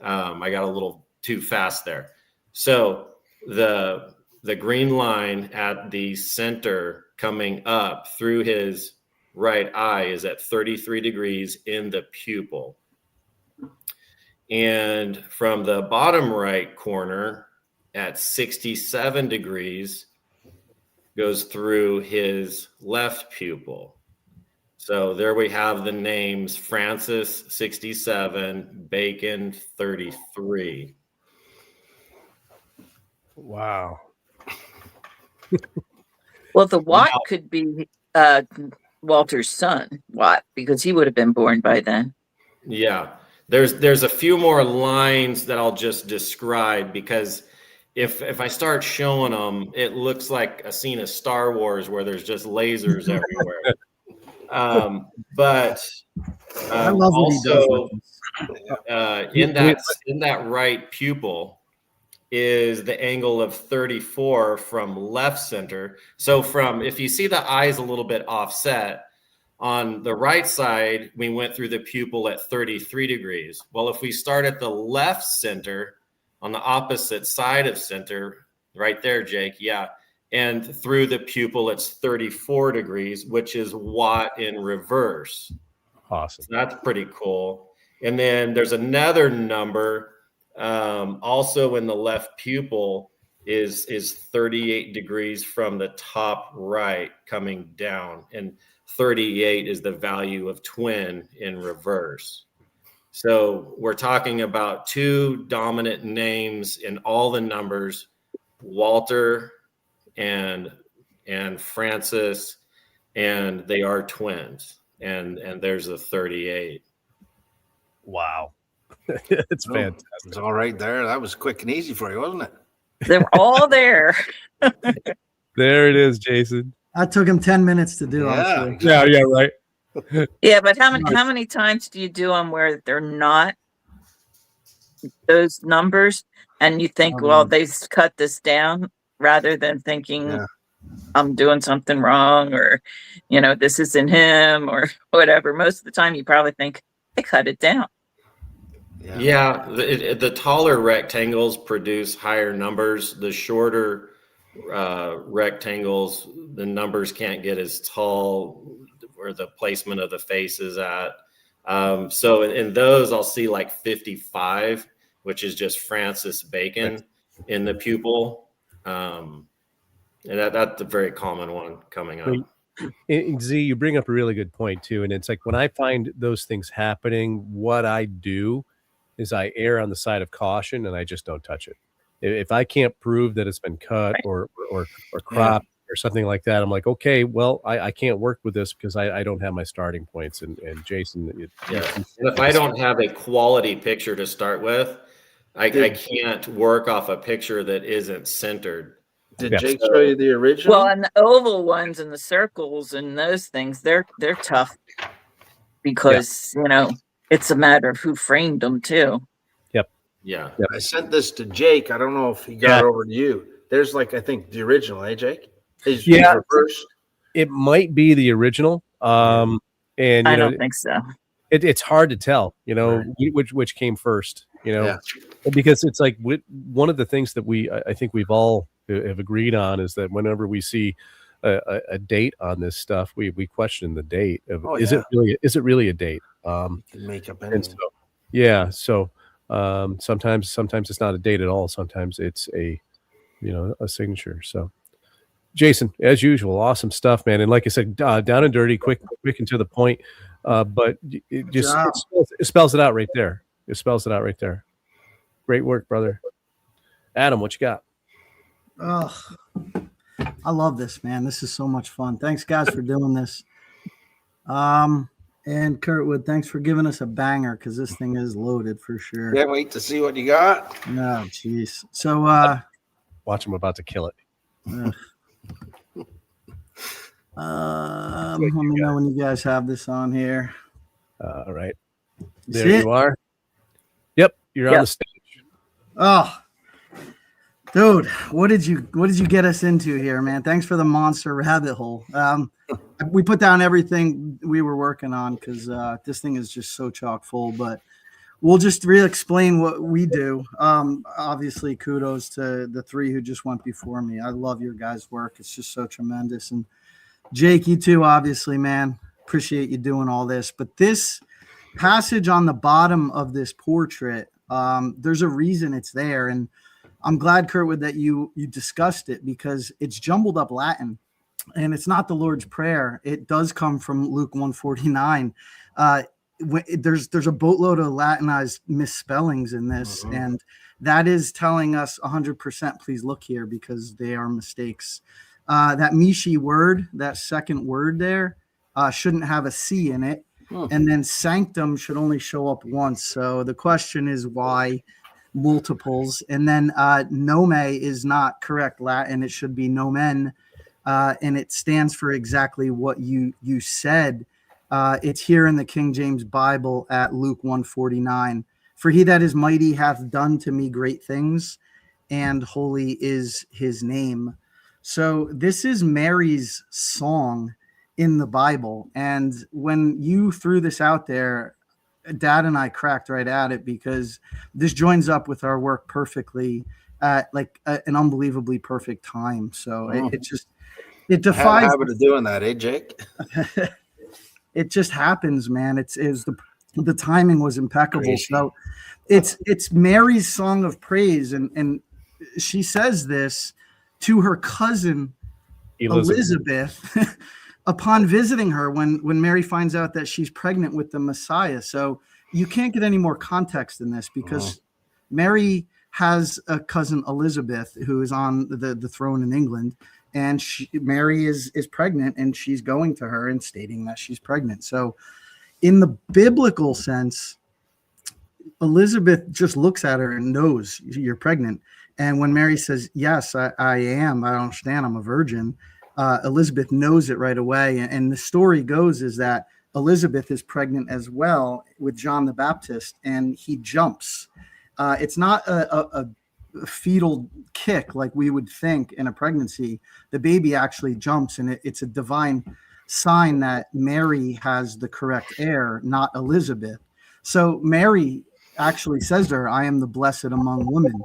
I got a little too fast there. So the green line at the center coming up through his right eye is at 33 degrees in the pupil. And from the bottom right corner at 67 degrees goes through his left pupil. So there we have the names Francis 67, Bacon 33. Wow. well, the Watt could be Walter's son, Watt, because he would have been born by then. Yeah, there's a few more lines that I'll just describe, because if I start showing them, it looks like a scene of Star Wars where there's just lasers everywhere. But I love what he also does. in that right pupil is the angle of 34 from left center. So if you see the eyes a little bit offset, on the right side, we went through the pupil at 33 degrees. Well, if we start at the left center, on the opposite side of center, right there, Jake, yeah, and through the pupil, it's 34 degrees, which is Watt in reverse. Awesome. So that's pretty cool. And then there's another number also in the left pupil is 38 degrees from the top right coming down, and 38 is the value of twin in reverse. So we're talking about two dominant names in all the numbers, Walter and Francis, and they are twins. And there's a 38. Wow. It's fantastic. It's all right there. That was quick and easy for you, wasn't it? They're all there. There it is, Jayson. That took him 10 minutes to do. Yeah. I'm sure. Yeah, right. Yeah, but how many times do you do them where they're not those numbers, and you think, well, they cut this down, rather than thinking I'm doing something wrong, or this isn't him, or whatever. Most of the time, you probably think they cut it down. Yeah, the taller rectangles produce higher numbers. The shorter rectangles, the numbers can't get as tall where the placement of the face is at. So in those, I'll see like 55, which is just Francis Bacon in the pupil. And that's a very common one coming up. Zee, you bring up a really good point too. And it's like, when I find those things happening, what I do is I err on the side of caution, and I just don't touch it. If I can't prove that it's been cut or cropped or something like that, I'm like, okay, well, I can't work with this because I don't have my starting points. And Jayson, and if I don't have a quality picture to start with, I can't work off a picture that isn't centered. Did Jake show you the original? Well, and the oval ones and the circles and those things, they're tough because it's a matter of who framed them too. Yeah. I sent this to Jake. I don't know if he got over to you. There's I think the original, Jake? Reversed. It might be the original. And I don't think so. It's hard to tell, which came first, because it's like one of the things that I think we've all have agreed on is that whenever we see a date on this stuff, we question the date of, is it really a date? Make up anything. So sometimes it's not a date at all. Sometimes it's a signature. So Jayson, as usual, awesome stuff, man. And like I said, down and dirty, quick and to the point. But it spells it out right there. It spells it out right there. Great work, brother. Adam, what you got? Oh, I love this, man. This is so much fun. Thanks, guys, for doing this. And Curtwood, thanks for giving us a banger, because this thing is loaded for sure. Can't wait to see what you got. No, jeez. So watch him about to kill it. Let me know when you guys have this on here. All right. There you are. Yep, you're on the stage. Oh, dude, what did you get us into here, man? Thanks for the monster rabbit hole. We put down everything we were working on because this thing is just so chock full, but we'll just re-explain what we do. Obviously, kudos to the three who just went before me. I love your guys' work. It's just so tremendous. And Jake, you too, obviously, man. Appreciate you doing all this. But this passage on the bottom of this portrait, there's a reason it's there. And I'm glad, Curtwood, that you discussed it, because it's jumbled up Latin. And it's not the Lord's Prayer. It does come from Luke 149. There's a boatload of Latinized misspellings in this, and that is telling us 100%. Please look here, because they are mistakes. That Mishi word, that second word there, shouldn't have a C in it, and then sanctum should only show up once. So the question is why multiples? And then nome is not correct Latin. It should be nomen. And it stands for exactly what you said. It's here in the King James Bible at Luke 149. For he that is mighty hath done to me great things, and holy is his name. So this is Mary's song in the Bible. And when you threw this out there, Dad and I cracked right at it, because this joins up with our work perfectly at an unbelievably perfect time. So it defies. I have a habit of doing that, Jake? It just happens, man. The timing was impeccable. Crazy. So it's Mary's song of praise, and she says this to her cousin Elizabeth upon visiting her when Mary finds out that she's pregnant with the Messiah. So you can't get any more context in this, because Mary has a cousin Elizabeth who is on the throne in England, and Mary is pregnant, and she's going to her and stating that she's pregnant. So in the biblical sense, Elizabeth just looks at her and knows you're pregnant. And when Mary says, yes, I am, I don't understand, I'm a virgin, Elizabeth knows it right away. And the story goes is that Elizabeth is pregnant as well with John the Baptist, and he jumps. It's not a fetal kick like we would think in a pregnancy. The baby actually jumps, and it's a divine sign that Mary has the correct heir, not Elizabeth. So Mary actually says to her, I am the blessed among women.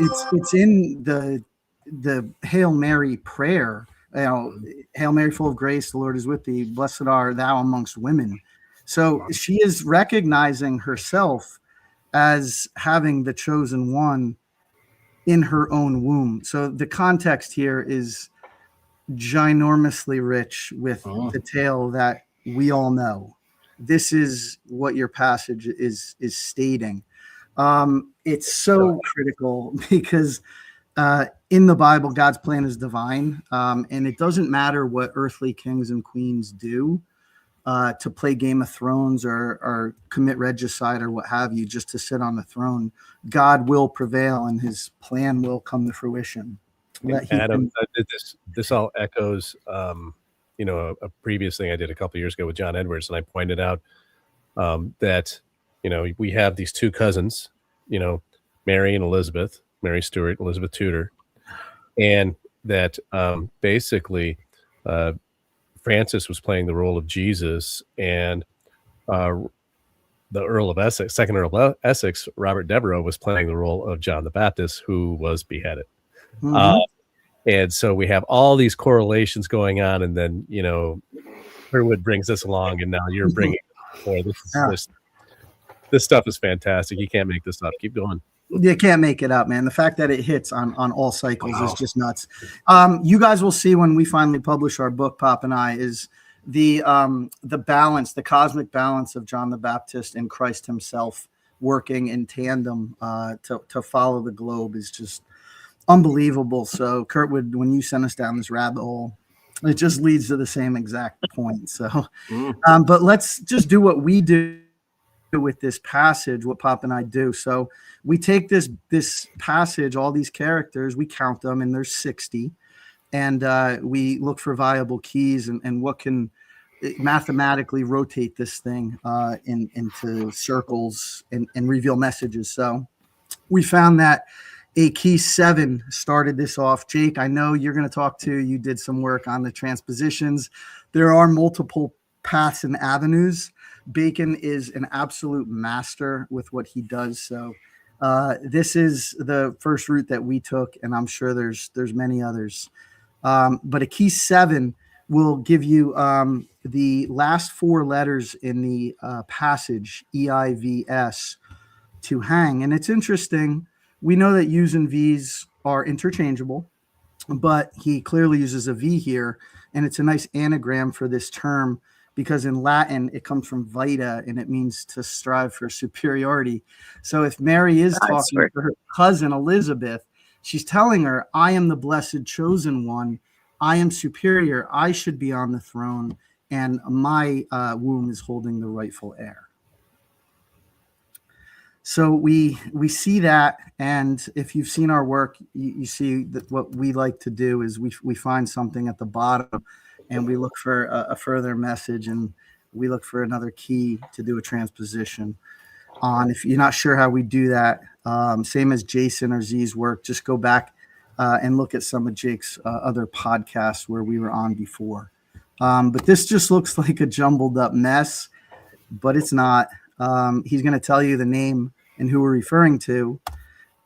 It's in the Hail Mary prayer. Hail Mary, full of grace, the Lord is with thee. Blessed art thou amongst women. So she is recognizing herself as having the chosen one in her own womb. So the context here is ginormously rich with the tale that we all know. This is what your passage is stating. It's so critical because in the Bible, God's plan is divine, and it doesn't matter what earthly kings and queens do to play Game of Thrones or commit regicide or what have you, just to sit on the throne. God will prevail, and his plan will come to fruition. Adam, this all echoes a previous thing I did a couple of years ago with John Edwards, and I pointed out that we have these two cousins, Mary and Elizabeth, Mary Stuart, Elizabeth Tudor, and that basically Francis was playing the role of Jesus, and the Earl of Essex, second Earl of Essex, Robert Devereux, was playing the role of John the Baptist, who was beheaded. And so we have all these correlations going on, and then Curtwood brings this along, and now you're bringing. Boy, this stuff is fantastic. You can't make this up. Keep going. You can't make it up, man. The fact that it hits on all cycles is just nuts. You guys will see when we finally publish our book, Pop and I, is the balance, the cosmic balance of John the Baptist and Christ himself working in tandem to follow the globe is just unbelievable. So Curtwood, when you send us down this rabbit hole, it just leads to the same exact point. So, but let's just do what we do with this passage, what Pop and I do. So we take this passage, all these characters, we count them, and there's 60, and we look for viable keys and what can mathematically rotate this thing into circles and reveal messages. So we found that a key 7 started this off. Jake, I know you're going to you did some work on the transpositions. There are multiple paths and avenues. Bacon is an absolute master with what he does. So this is the first route that we took, and I'm sure there's many others. But a key 7 will give you the last 4 letters in the passage, EIVS, to hang. And it's interesting. We know that U's and V's are interchangeable, but he clearly uses a V here, and it's a nice anagram for this term because in Latin it comes from vita, and it means to strive for superiority. So if Mary is talking to her cousin Elizabeth, she's telling her, I am the blessed chosen one. I am superior. I should be on the throne, and my womb is holding the rightful heir. So we see that, and if you've seen our work, you see that what we like to do is we find something at the bottom, and we look for a further message, and we look for another key to do a transposition on. If you're not sure how we do that, same as Jayson or Zee's work, just go back and look at some of Jake's other podcasts where we were on before. But this just looks like a jumbled up mess, but it's not. He's going to tell you the name and who we're referring to,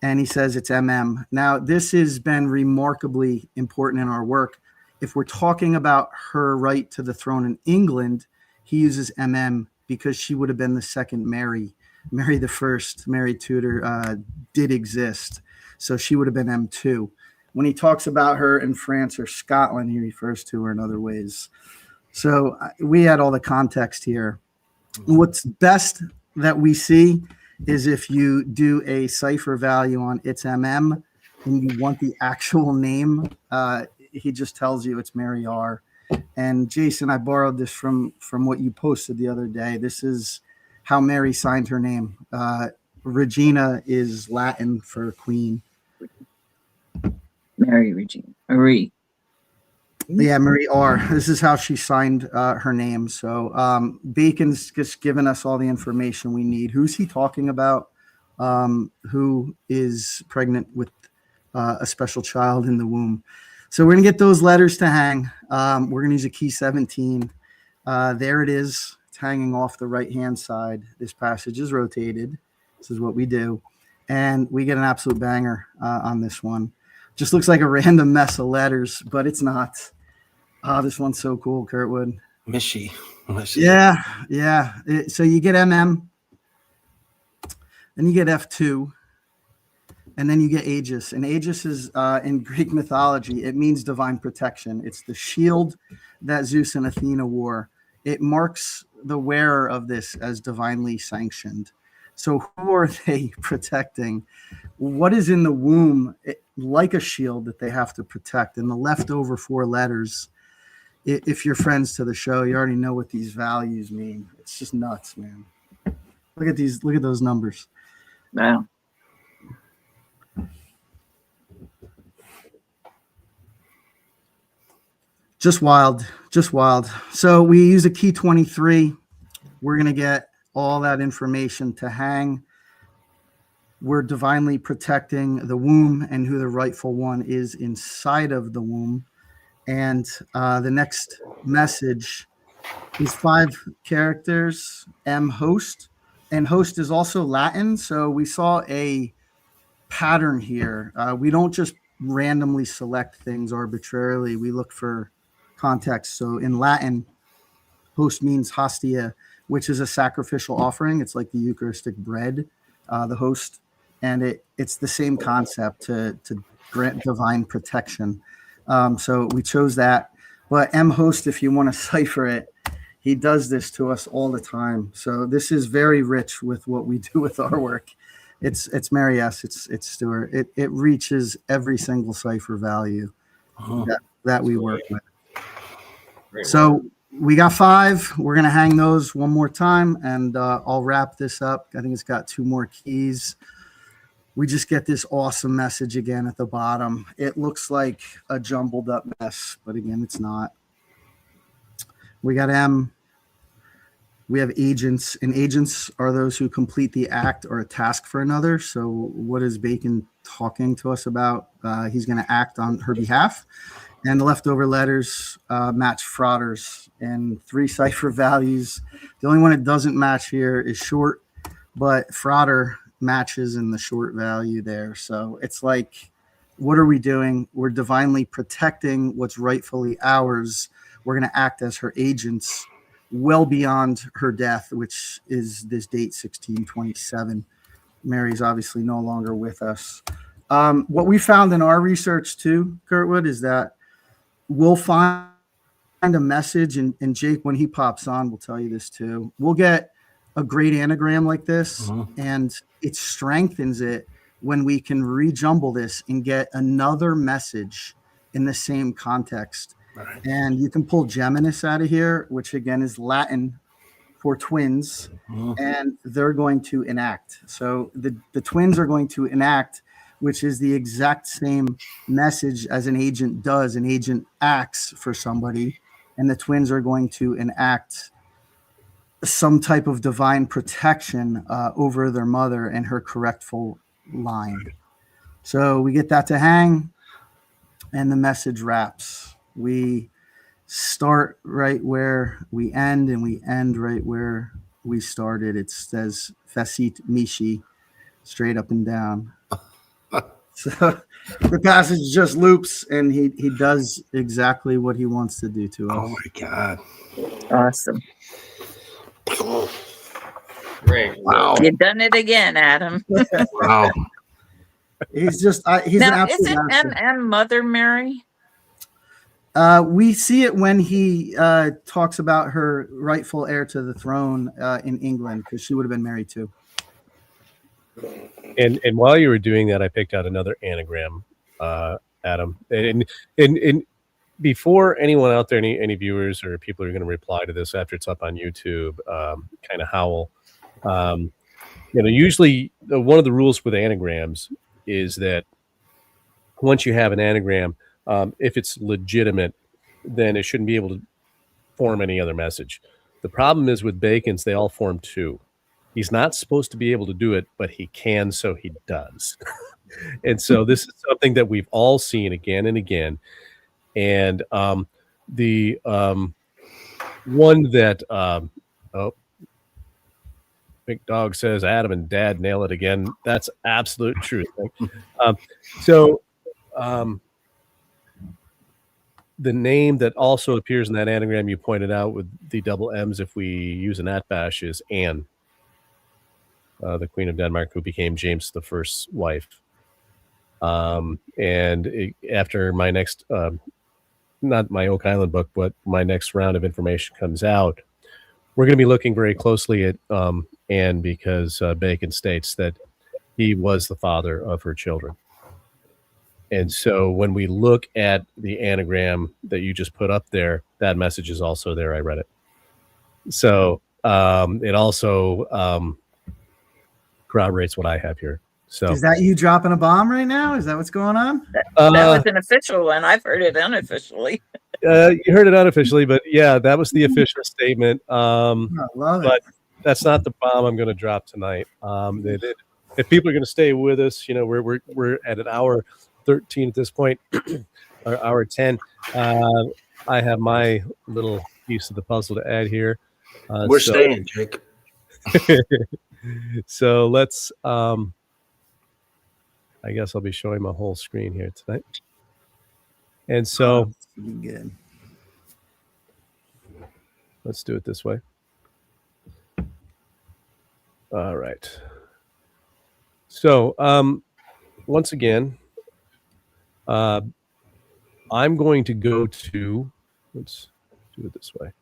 and he says it's MM. Now, this has been remarkably important in our work. If we're talking about her right to the throne in England, he uses MM because she would have been the second Mary. Mary the first, Mary Tudor, did exist. So she would have been M2. When he talks about her in France or Scotland, he refers to her in other ways. So we had all the context here. What's best that we see is if you do a cipher value on its MM and you want the actual name, he just tells you it's Mary R. And Jayson, I borrowed this from what you posted the other day. This is how Mary signed her name. Regina is Latin for queen. Mary Regina. Marie. Yeah, Marie R. This is how she signed her name. So Bacon's just given us all the information we need. Who's he talking about? Who is pregnant with a special child in the womb? So we're going to get those letters to hang. We're going to use a key 17. There it is. It's hanging off the right-hand side. This passage is rotated. This is what we do. And we get an absolute banger on this one. Just looks like a random mess of letters, but it's not. Oh, this one's so cool, Curtwood. Mishy. Yeah. So you get MM, then you get F2, and then you get Aegis. And Aegis is in Greek mythology, it means divine protection. It's the shield that Zeus and Athena wore. It marks the wearer of this as divinely sanctioned. So who are they protecting? What is in the womb, like a shield that they have to protect? And the leftover 4 letters, if you're friends to the show, you already know what these values mean. It's just nuts, man. Look at these. Look at those numbers. Wow. Just wild. So we use a key 23. We're going to get all that information to hang. We're divinely protecting the womb and who the rightful one is inside of the womb. And the next message is 5 characters, M host. And host is also Latin. So we saw a pattern here. We don't just randomly select things arbitrarily. We look for context. So in Latin, host means hostia, which is a sacrificial offering. It's like the Eucharistic bread, the host. And it's the same concept to grant divine protection. So we chose that. But M host, if you want to cipher it, he does this to us all the time. So this is very rich with what we do with our work. It's Mary S. It's Stuart. It reaches every single cipher value that we work with. So we got 5. We're going to hang those one more time, and I'll wrap this up. I think it's got 2 more keys. We just get this awesome message again at the bottom. It looks like a jumbled up mess, but again, it's not. We got M. We have agents, and agents are those who complete the act or a task for another. So what is Bacon talking to us about? He's going to act on her behalf. And the leftover letters match frauders and 3 cipher values. The only one it doesn't match here is short, but frauder matches in the short value there. So it's like, what are we doing? We're divinely protecting what's rightfully ours. We're going to act as her agents well beyond her death, which is this date 1627. Mary's obviously no longer with us. What we found in our research too, Curtwood, is that we'll find a message, and Jake, when he pops on, will tell you this too. We'll get a great anagram like this, and it strengthens it when we can rejumble this and get another message in the same context. Right. And you can pull Geminis out of here, which again is Latin for twins, and they're going to enact. So the twins are going to enact, which is the exact same message as an agent does. An agent acts for somebody, and the twins are going to enact some type of divine protection over their mother and her correctful line. So we get that to hang, and the message wraps. We start right where we end, and we end right where we started. It says Facit Mishi, straight up and down. So the passage just loops, and he does exactly what he wants to do to us. Oh my God. Awesome. Great. Wow. You've done it again, Adam. Wow. He's just he's an Now, is absolute it master. M Mother Mary? We see it when he talks about her rightful heir to the throne in England, because she would have been married too. And while you were doing that, I picked out another anagram, Adam. And before anyone out there, any viewers or people are going to reply to this after it's up on YouTube, kind of howl. Usually one of the rules with anagrams is that once you have an anagram, if it's legitimate, then it shouldn't be able to form any other message. The problem is with Bacon's, they all form two. He's not supposed to be able to do it, but he can, so he does. And so this is something that we've all seen again and again. And the one that, Big Dog says, Adam and Dad nail it again. That's absolute truth. The name that also appears in that anagram you pointed out with the double M's, if we use an atbash, is Anne, the Queen of Denmark, who became James I's wife. After my next, not my Oak Island book, but my next round of information comes out, we're going to be looking very closely at Anne, because Bacon states that he was the father of her children. And so when we look at the anagram that you just put up there, that message is also there. I read it. So it also corroborates what I have here. So is that you dropping a bomb right now? Is that what's going on? That was an official one. I've heard it unofficially. You heard it unofficially, but yeah, that was the official statement. I love it. That's not the bomb I'm going to drop tonight. If people are going to stay with us, we're at an hour 13 at this point, or hour 10. I have my little piece of the puzzle to add here. We're staying, Jake. So let's. I guess I'll be showing my whole screen here tonight. And so, good. Let's do it this way. All right. So, once again, I'm going to go to, let's do it this way.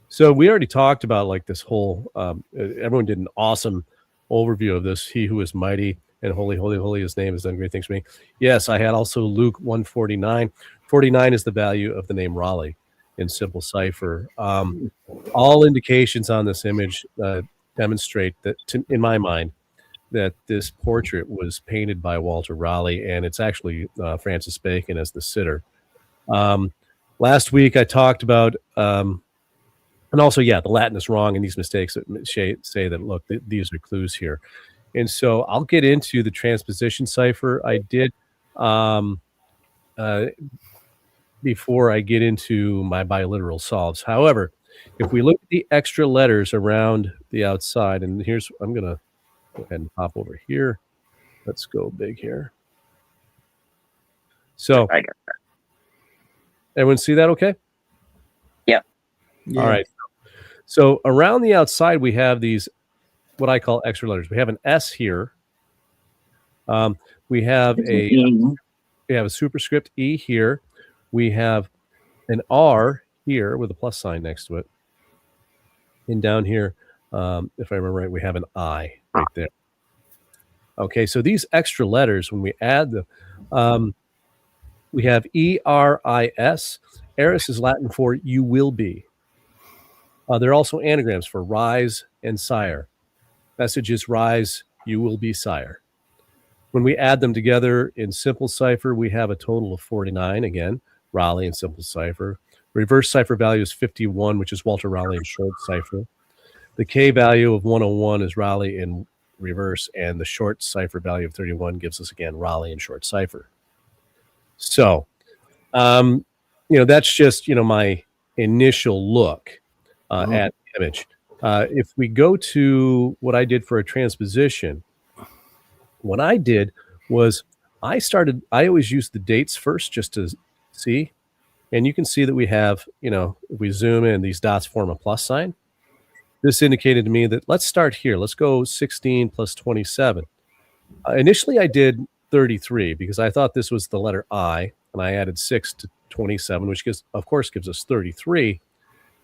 So we already talked about like this whole, everyone did an awesome overview of this. He who is mighty and holy, holy, holy, his name has done great things for me. Yes, I had also Luke 149. 49 is the value of the name Raleigh in simple cipher. All indications on this image demonstrate that, in my mind, that this portrait was painted by Walter Raleigh, and it's actually Francis Bacon as the sitter. Last week I talked about, and also, the Latin is wrong, and these mistakes that say that, look, these are clues here. And so I'll get into the transposition cipher. I did before I get into my biliteral solves. However, if we look at the extra letters around the outside, and I'm going to go ahead and pop over here. Let's go big here. So, everyone see that okay? Yeah. All right. So around the outside, we have these, what I call extra letters. We have an S here. We have a superscript E here. We have an R here with a plus sign next to it. And down here, if I remember right, we have an I right there. Okay, so these extra letters, when we add them, we have E-R-I-S. Eris is Latin for you will be. They're also anagrams for rise and sire. Message is rise, you will be sire. When we add them together in simple cipher, we have a total of 49. Again, Raleigh in simple cipher. Reverse cipher value is 51, which is Walter Raleigh in short cipher. The K value of 101 is Raleigh in reverse, and the short cipher value of 31 gives us, again, Raleigh in short cipher. So, that's just, my initial look at the image. If we go to what I did for a transposition, what I did was I always use the dates first just to see. And you can see that we have, if we zoom in, these dots form a plus sign. This indicated to me that let's start here. Let's go 16 plus 27. Initially, I did 33 because I thought this was the letter I, and I added 6 to 27, which gives us 33.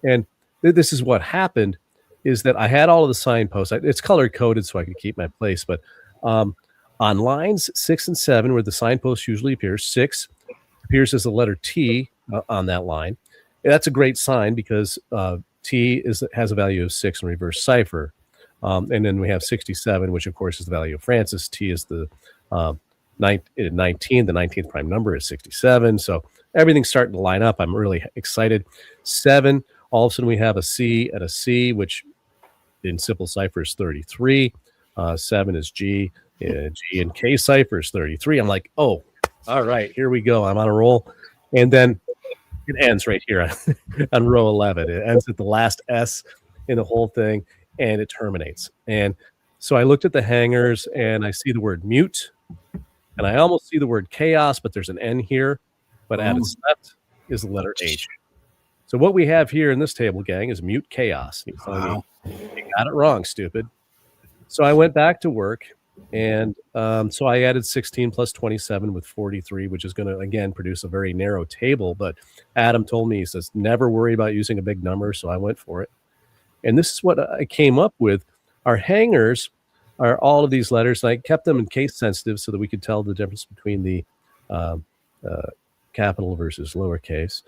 And this is what happened is that I had all of the signposts. It's color coded so I could keep my place, but on lines 6 and 7, where the signpost usually appears, 6 appears as the letter T on that line. And that's a great sign because T has a value of 6 in reverse cipher. And then we have 67, which of course is the value of Francis. T is the 19. The 19th prime number is 67. So everything's starting to line up. I'm really excited. 7, all of a sudden we have a C and a C, which in simple cipher is 33. 7 is G. G and K cipher is 33. I'm like, oh, all right, here we go. I'm on a roll. And then it ends right here on row 11. It ends at the last S in the whole thing, and it terminates. And so I looked at the hangers, and I see the word mute, and I almost see the word chaos, but there's an N here. But at its left is the letter H. So what we have here in this table, gang, is mute chaos. You got it wrong, stupid. So I went back to work, and so I added 16 plus 27 with 43, which is going to, again, produce a very narrow table. But Adam told me, he says, never worry about using a big number, so I went for it. And this is what I came up with. Our hangers are all of these letters, and I kept them in case sensitive so that we could tell the difference between the capital versus lowercase.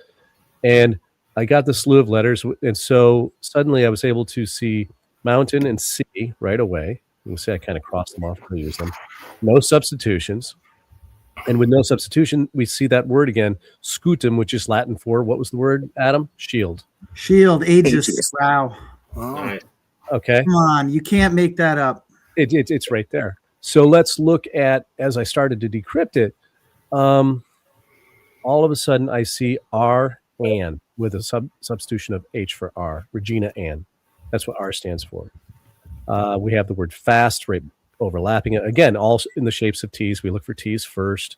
And I got the slew of letters, and so suddenly I was able to see mountain and C right away. You can see I kind of crossed them off and use them. No substitutions. And with no substitution, we see that word again, scutum, which is Latin for, what was the word, Adam? Shield. Shield, aegis. Wow. Nice. Okay. Come on, you can't make that up. It's right there. So let's look at, as I started to decrypt it, all of a sudden I see R Ann with a substitution of H for R, Regina Ann. That's what R stands for. We have the word fast right overlapping it. Again, all in the shapes of T's. We look for T's first.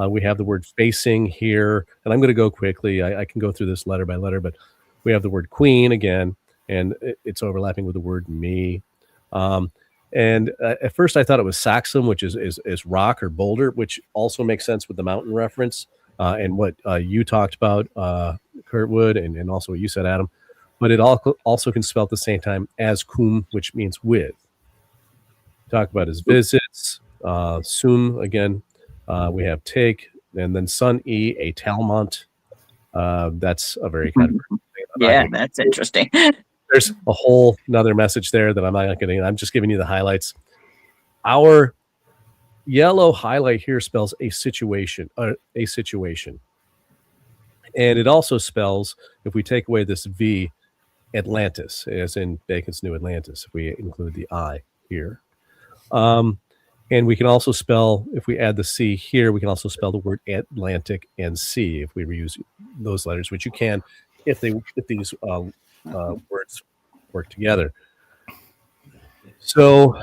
We have the word facing here, and I'm going to go quickly. I can go through this letter by letter, but we have the word queen again, and it's overlapping with the word me. And at first I thought it was Saxum, which is rock or boulder, which also makes sense with the mountain reference and what you talked about, Curtwood, and also what you said, Adam. But it also can spell at the same time as cum, which means with. Talk about his visits. Sum, again, we have take, and then Sun E, a Talmont. That's a very kind of thing. Yeah, that's interesting. There's a whole another message there that I'm not getting. I'm just giving you the highlights. Our yellow highlight here spells a situation. And it also spells, if we take away this V, Atlantis, as in Bacon's New Atlantis, if we include the I here. And we can also spell, if we add the C here, we can also spell the word Atlantic and sea if we reuse those letters, which you can if these words work together. So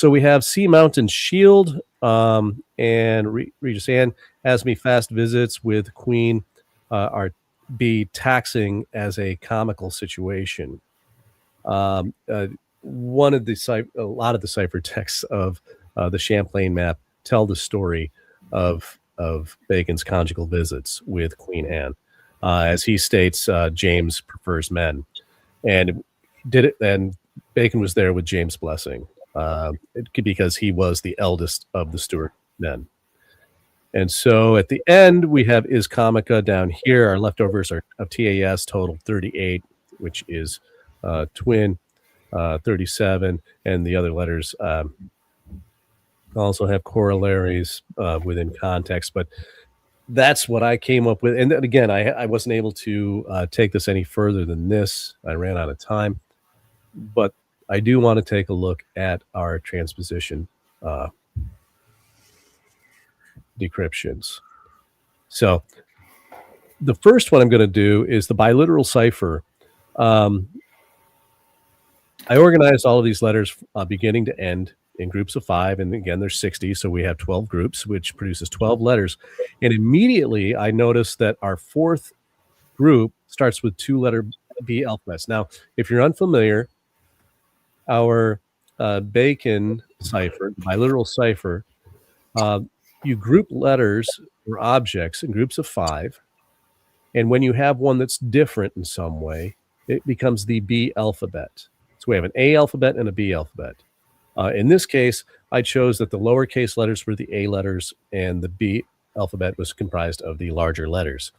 we have Sea Mountain Shield and Regis Ann has me fast visits with Queen are be taxing as a comical situation. A lot of the ciphertexts of the Champlain map tell the story of Bacon's conjugal visits with Queen Anne. As he states, James prefers men, and did it. And Bacon was there with James' blessing, because he was the eldest of the Stuart men. And so at the end, we have Is Comica down here. Our leftovers are of TAS total 38, which is twin 37, and the other letters also have corollaries within context. But that's what I came up with. And then again, I wasn't able to take this any further than this. I ran out of time. But I do want to take a look at our transposition decryptions. So the first one I'm going to do is the biliteral cipher. I organized all of these letters beginning to end in groups of 5, and again there's 60, so we have 12 groups, which produces 12 letters. And immediately I noticed that our fourth group starts with 2-letter B alphabets. Now, if you're unfamiliar, our Bacon cipher, biliteral cipher, You group letters or objects in groups of 5. And when you have one that's different in some way, it becomes the B alphabet. So we have an A alphabet and a B alphabet. In this case, I chose that the lowercase letters were the A letters and the B alphabet was comprised of the larger letters.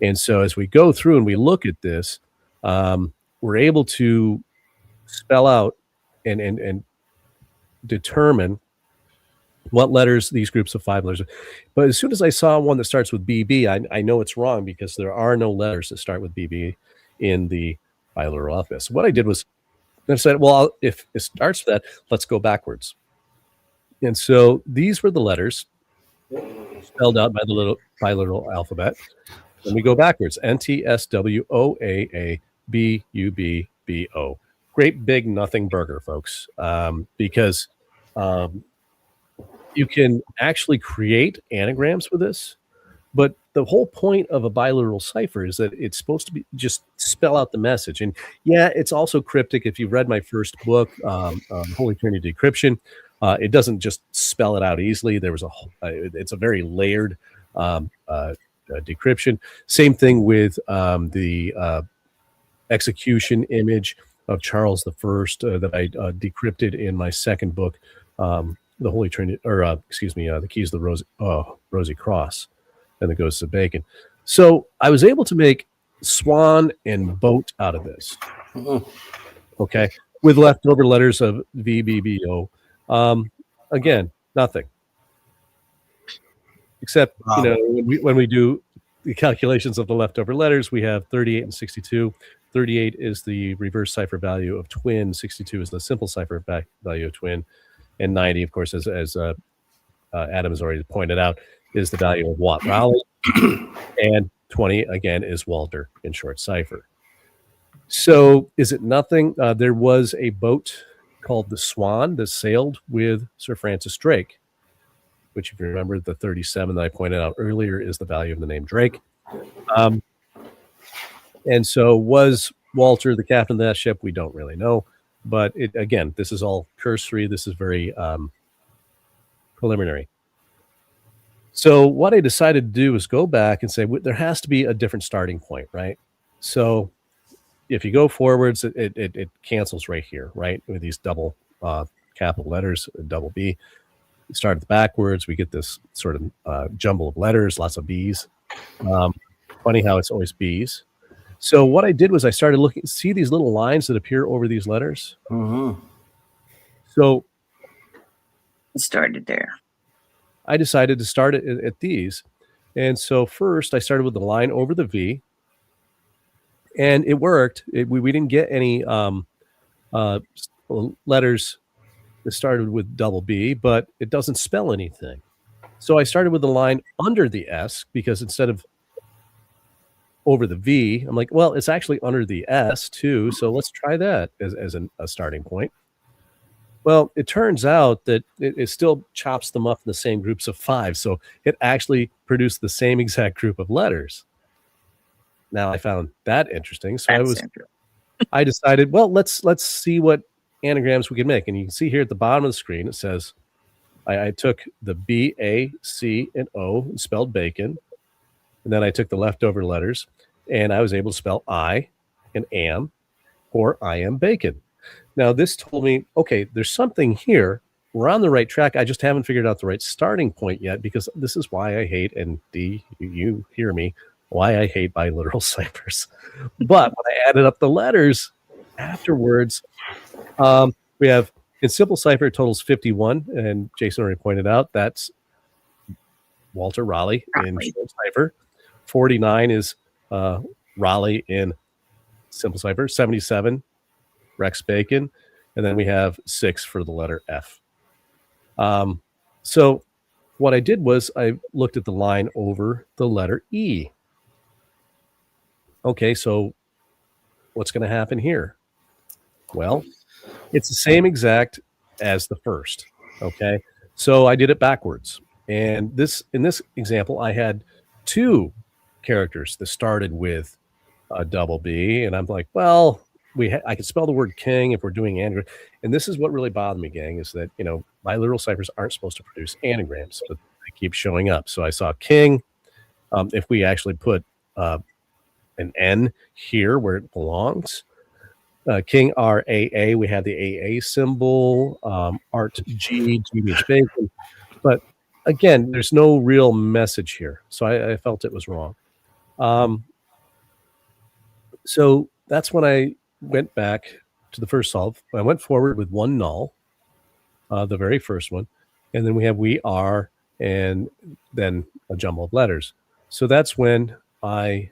And so as we go through and we look at this, we're able to spell out and determine what letters these groups of 5 letters are. But as soon as I saw one that starts with BB, I know it's wrong because there are no letters that start with BB in the biliteral alphabet. So what I did was I said, well, if it starts with that, let's go backwards. And so these were the letters spelled out by the little biliteral alphabet. And we go backwards. NTSWOAABUBBO. Great big nothing burger, folks, because you can actually create anagrams with this. But the whole point of a biliteral cipher is that it's supposed to be just spell out the message. And yeah, it's also cryptic. If you've read my first book, Holy Trinity Decryption, it doesn't just spell it out easily. There was it's a very layered decryption. Same thing with the execution image of Charles I that I decrypted in my second book, the Holy Trinity, or the Keys of the Rosy Cross and the Ghosts of Bacon. So I was able to make swan and boat out of this. Okay, with leftover letters of VBBO. Again, nothing. Except, when we do the calculations of the leftover letters, we have 38 and 62. 38 is the reverse cipher value of twin. 62 is the simple cipher value of twin. And 90, of course, as Adam has already pointed out, is the value of Watt Raleigh. And 20, again, is Walter in short cipher. So is it nothing? There was a boat called the Swan that sailed with Sir Francis Drake, which, if you remember, the 37 that I pointed out earlier is the value of the name Drake. And so was Walter the captain of that ship? We don't really know. But again, this is all cursory. This is very preliminary. So what I decided to do is go back and say, there has to be a different starting point, right? So if you go forwards, it cancels right here, right? With these double capital letters, double B. We start backwards. We get this sort of jumble of letters, lots of B's. Funny how it's always B's. So what I did was I started looking, see these little lines that appear over these letters? Mm-hmm. It So started there. I decided to start at these. And so first I started with the line over the V. And it worked. We didn't get any letters that started with double B, but it doesn't spell anything. So I started with the line under the S, because instead of over the V, I'm like, well, it's actually under the S too. So let's try that as a starting point. Well, it turns out that it still chops them up in the same groups of 5. So it actually produced the same exact group of letters. Now I found that interesting. So I decided, well, let's see what anagrams we can make. And you can see here at the bottom of the screen, it says, I took the B, A, C, and O and spelled bacon. And then I took the leftover letters and I was able to spell I and am, or I am bacon. Now this told me, okay, there's something here. We're on the right track. I just haven't figured out the right starting point yet, because this is why I hate, and D, you hear me, why I hate biliteral ciphers. But when I added up the letters afterwards, we have, in simple cipher, it totals 51. And Jayson already pointed out that's Walter Raleigh in short cipher. 49 is Raleigh in simple cipher. 77, Rex Bacon. And then we have 6 for the letter F. So what I did was I looked at the line over the letter E. Okay, so what's going to happen here? Well, it's the same exact as the first. Okay, so I did it backwards. And in this example, I had 2 characters that started with a double B. And I'm like, well, I could spell the word king if we're doing anagram. And this is what really bothered me, gang, is that, biliteral ciphers aren't supposed to produce anagrams, but they keep showing up. So I saw king. If we actually put an N here where it belongs, king RAA, we have the AA symbol, art G means bacon. But again, there's no real message here. So I felt it was wrong. So that's when I went back to the first solve. I went forward with one null, the very first one. And then we have we are, and then a jumble of letters. So that's when I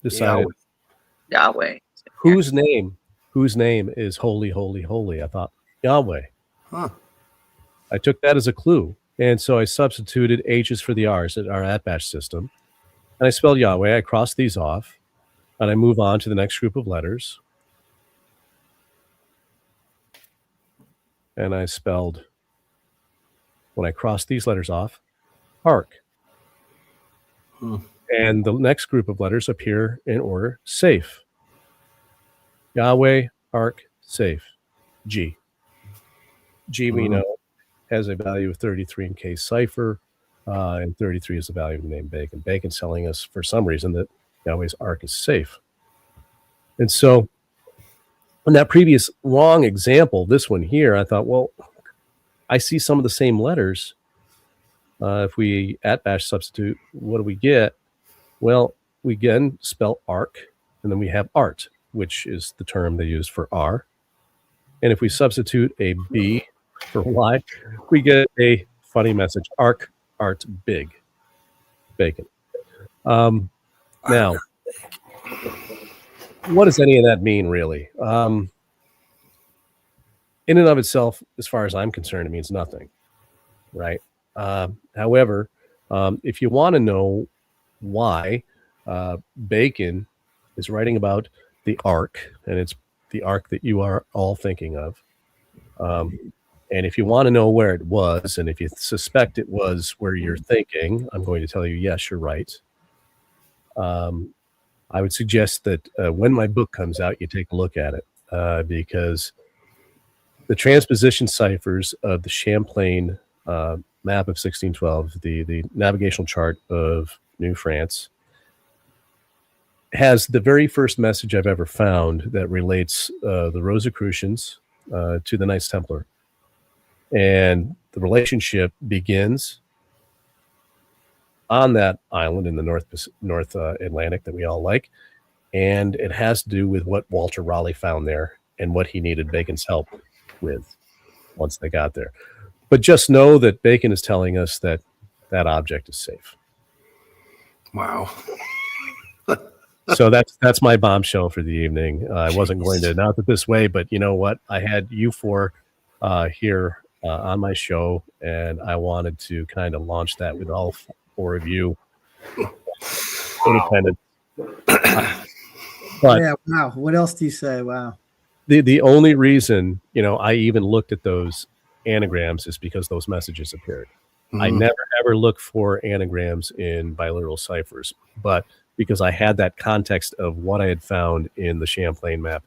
decided Yahweh. whose name is holy, holy, holy. I thought Yahweh. Huh. I took that as a clue. And so I substituted H's for the R's at our at-bash system. And I spelled Yahweh. I crossed these off. And I move on to the next group of letters. And I spelled, when I crossed these letters off, ark. And the next group of letters appear in order, safe. Yahweh, ark, safe. G. G, we know, has a value of 33 in case cipher, and 33 is the value of the name Bacon. Bacon's telling us, for some reason, that Yahweh's ark is safe. And so, in that previous wrong example, this one here, I thought, well, I see some of the same letters. If we at-bash substitute, what do we get? Well, we again spell ark, and then we have art, which is the term they use for R. And if we substitute a B for Y, we get a funny message, ark, art, big, bacon. Now, what does any of that mean, really? In and of itself, as far as I'm concerned, it means nothing, right? However, if you want to know why Bacon is writing about the ark, and it's the ark that you are all thinking of, and if you want to know where it was, and if you suspect it was where you're thinking, I'm going to tell you, yes, you're right. I would suggest that when my book comes out, you take a look at it, because the transposition ciphers of the Champlain map of 1612, the navigational chart of New France, has the very first message I've ever found that relates the Rosicrucians to the Knights Templar. And the relationship begins on that island in the North Atlantic that we all like. And it has to do with what Walter Raleigh found there and what he needed Bacon's help with once they got there. But just know that Bacon is telling us that that object is safe. Wow. So that's my bombshell for the evening. I wasn't going to announce it this way, but you know what? I had you four here on my show, and I wanted to kind of launch that with all four of you. Independent. But yeah, wow. What else do you say? Wow. The only reason, I even looked at those anagrams is because those messages appeared. I never ever look for anagrams in biliteral ciphers, but because I had that context of what I had found in the Champlain map.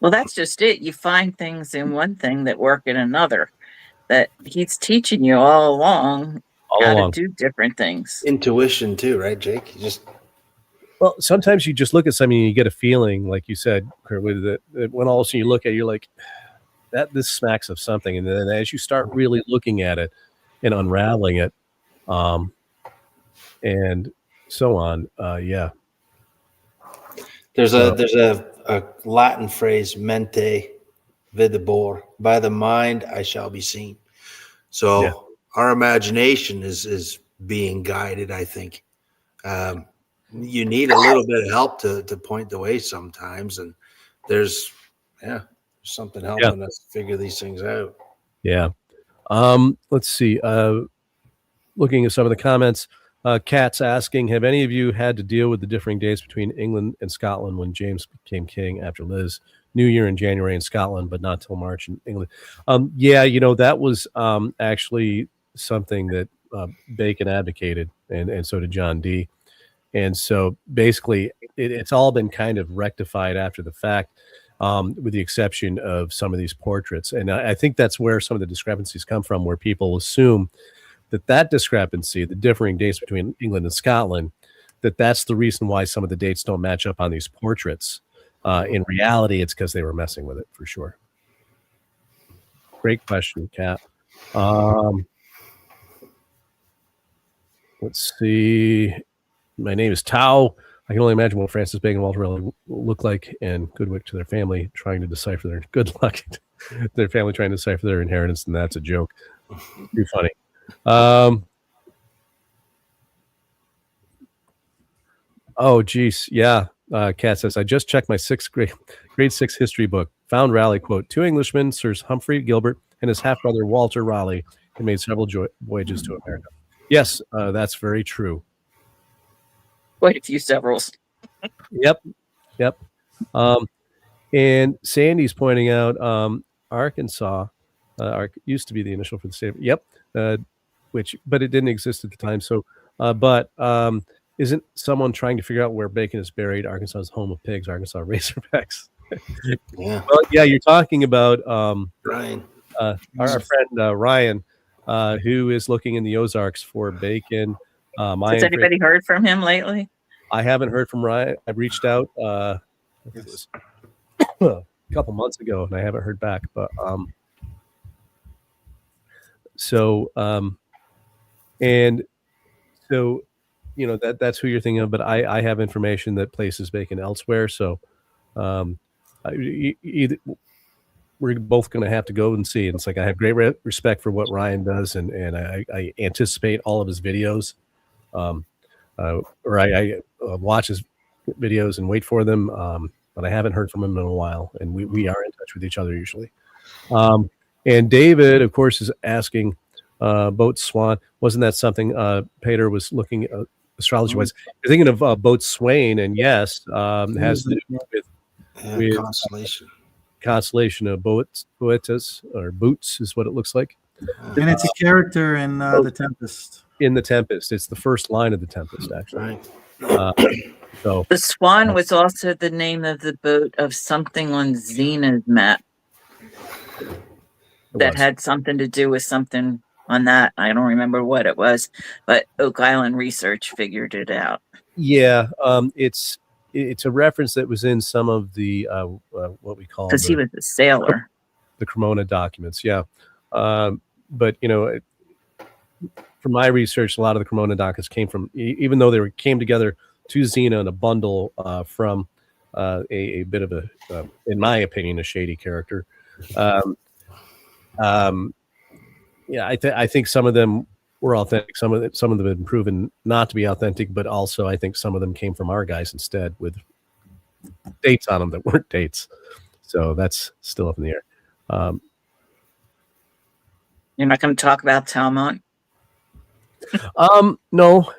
That's just it. You find things in one thing that work in another. That he's teaching you all along how to do different things. Intuition too, right, Jake? Well, sometimes you just look at something and you get a feeling, like you said, Curtwood, that when all of a sudden you look at it, you're like, this smacks of something. And then as you start really looking at it and unraveling it, and so on, yeah. There's a Latin phrase, mente videbor, by the mind I shall be seen. So our imagination is being guided, I think. You need a little bit of help to point the way sometimes, and there's something helping us figure these things out. Yeah. Let's see. Looking at some of the comments, Kat's asking, have any of you had to deal with the differing dates between England and Scotland when James became king after Liz? New Year in January in Scotland, but not till March in England. Yeah, that was actually something that Bacon advocated, and so did John D. And so basically, it's all been kind of rectified after the fact, with the exception of some of these portraits. And I think that's where some of the discrepancies come from, where people assume that discrepancy, the differing dates between England and Scotland, that's the reason why some of the dates don't match up on these portraits. In reality, it's because they were messing with it for sure. Great question, Kat. Let's see. My name is Tao. I can only imagine what Francis Bacon and Walter Raleigh look like, and good luck to their family trying to decipher their inheritance, and that's a joke. Too funny. Oh, geez. Yeah. Kat says, I just checked my grade 6 history book. Found Raleigh, quote, 2 Englishmen, Sirs Humphrey Gilbert and his half-brother Walter Raleigh, had made several voyages to America. Yes, that's very true. Quite a few severals. Yep. And Sandy's pointing out Arkansas used to be the initial for the state. Yep. But it didn't exist at the time. So, isn't someone trying to figure out where Bacon is buried? Arkansas is home of pigs, Arkansas Razorbacks. Yeah. Well, yeah, you're talking about Ryan. our friend Ryan, who is looking in the Ozarks for Bacon. Has anybody heard from him lately? I haven't heard from Ryan. I reached out it was a couple months ago, and I haven't heard back. But and so, you know, that's who you're thinking of. But I have information that places Bacon elsewhere. So either we're both going to have to go and see. And it's like I have great respect for what Ryan does, and I anticipate all of his videos. Or I watch his videos and wait for them, but I haven't heard from him in a while, and we are in touch with each other usually. And David, of course, is asking Boat Swan. Wasn't that something Peter was looking at astrology-wise? You're thinking of Boat Swain, and yes, has to do with constellation of Boetus, or Boots is what it looks like. And it's a character in The Tempest. In The Tempest. It's the first line of The Tempest, actually. So the Swan was also the name of the boat of something on Xena's map that had something to do with something on that. I don't remember what it was, but Oak Island Research figured it out. Yeah, it's a reference that was in some of the what we call, because he was a sailor, the Cremona documents. Yeah, but you know, from my research, a lot of the Cremona documents came from, even though they came together to Xena in a bundle from a bit of a, in my opinion, a shady character. Yeah, I think some of them were authentic. Some of them have been proven not to be authentic, but also I think some of them came from our guys instead with dates on them that weren't dates. So that's still up in the air. You're not going to talk about Talmont? No.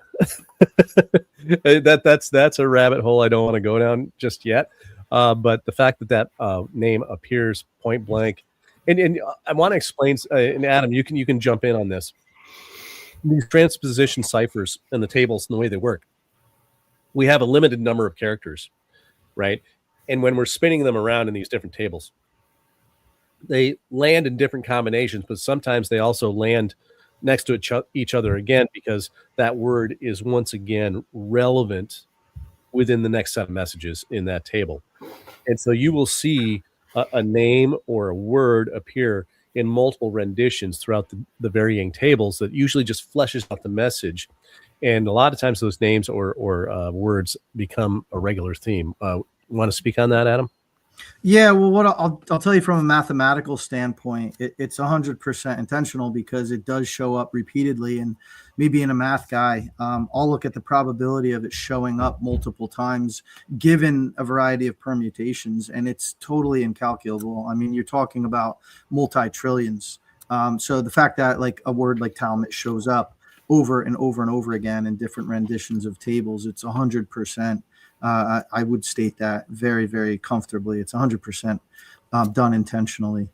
that's a rabbit hole I don't want to go down just yet. But the fact that name appears point blank, and I want to explain, and Adam, you can jump in on this. These transposition ciphers and the tables and the way they work, we have a limited number of characters, right? And when we're spinning them around in these different tables, they land in different combinations, but sometimes they also land next to each other again, because that word is once again relevant within the next set of messages in that table. And so you will see a name or a word appear in multiple renditions throughout the varying tables that usually just fleshes out the message. And a lot of times those names or words become a regular theme. You want to speak on that, Adam? Yeah, well, what I'll tell you from a mathematical standpoint, it's 100% intentional, because it does show up repeatedly. And me being a math guy, I'll look at the probability of it showing up multiple times, given a variety of permutations, and it's totally incalculable. I mean, you're talking about multi-trillions. So the fact that like a word like Talmud shows up over and over and over again in different renditions of tables, it's 100%. I would state that very, very comfortably. It's 100% done intentionally.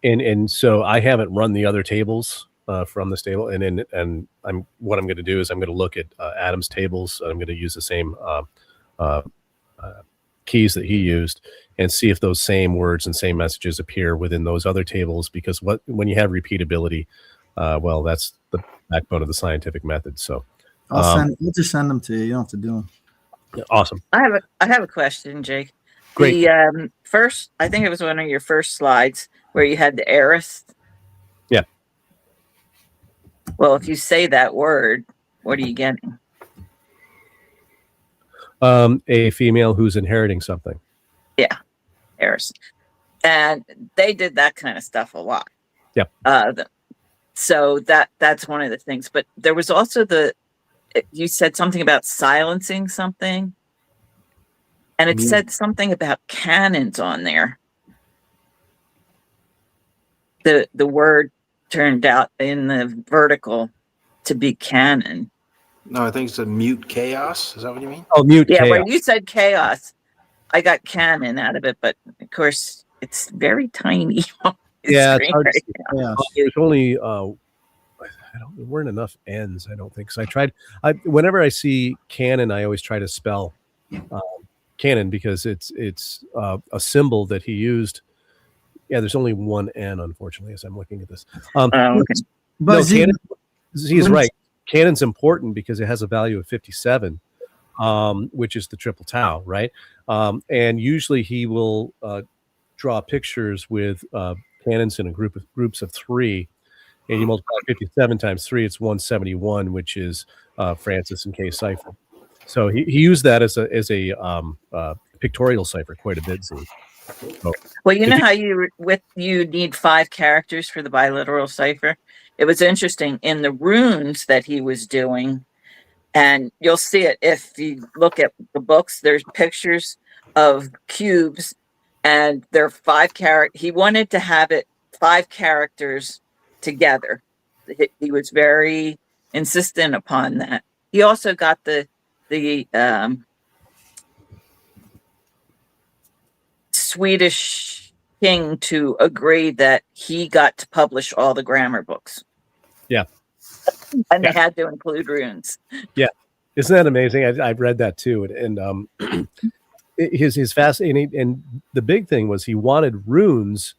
And so I haven't run the other tables from this table, and what I'm going to do is I'm going to look at Adam's tables. I'm going to use the same keys that he used and see if those same words and same messages appear within those other tables, because when you have repeatability, well, that's the backbone of the scientific method. So I'll just send them to you. You don't have to do them. Awesome. I have a question, Jake. Great. The first, I think it was one of your first slides where you had the heiress. Yeah. Well, if you say that word, what are you getting? A female who's inheriting something. Yeah, heiress. And they did that kind of stuff a lot. Yep. So that's one of the things. But there was also you said something about silencing something. And it said something about cannons on there. The word turned out in the vertical to be cannon. No, I think it's a mute chaos. Is that what you mean? Oh, mute Yeah, chaos. when you said chaos, I got cannon out of it, but of course it's very tiny. On the Yeah, it's screen hard to right see. now. Yeah. There's only there weren't enough N's, I don't think. So I tried. Whenever I see cannon, I always try to spell cannon, because it's a symbol that he used. Yeah, there's only one N, unfortunately, as I'm looking at this. Okay. But No, Zee, cannon, he's right. Cannon's important because it has a value of 57, which is the triple tau, right? And usually he will draw pictures with cannons in groups of 3, and you multiply 57 times 3, it's 171, which is Francis and K cipher. So he used that as a pictorial cipher quite a bit. So, Well, you know how you need 5 characters for the biliteral cipher? It was interesting in the runes that he was doing, and you'll see it if you look at the books. There's pictures of cubes, and they're 5 characters. He wanted to have it 5 characters together. He was very insistent upon that. He also got the Swedish king to agree that he got to publish all the grammar books. Yeah. And they had to include runes. Yeah. Isn't that amazing? I've read that too. And his fascinating, and the big thing was he wanted runes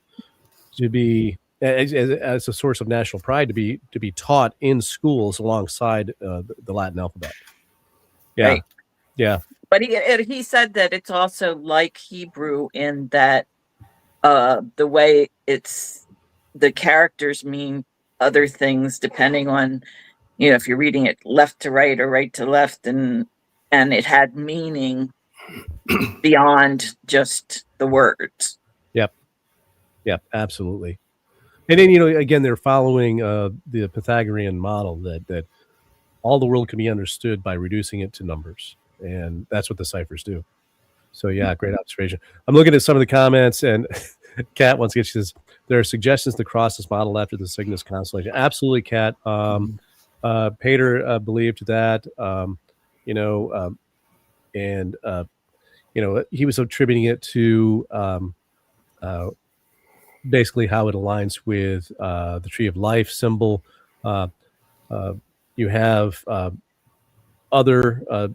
to be as a source of national pride, to be taught in schools alongside the Latin alphabet. Yeah. Right. Yeah. But he said that it's also like Hebrew in that the way the characters mean other things depending on, if you're reading it left to right or right to left, and it had meaning beyond just the words. Yep, absolutely. And then, again, they're following the Pythagorean model that all the world can be understood by reducing it to numbers. And that's what the ciphers do. So, yeah, great observation. I'm looking at some of the comments, and Kat, once again, she says, there are suggestions the cross is modeled after the Cygnus constellation. Absolutely, Kat. Pater believed that, he was attributing it to basically how it aligns with the tree of life symbol. You have other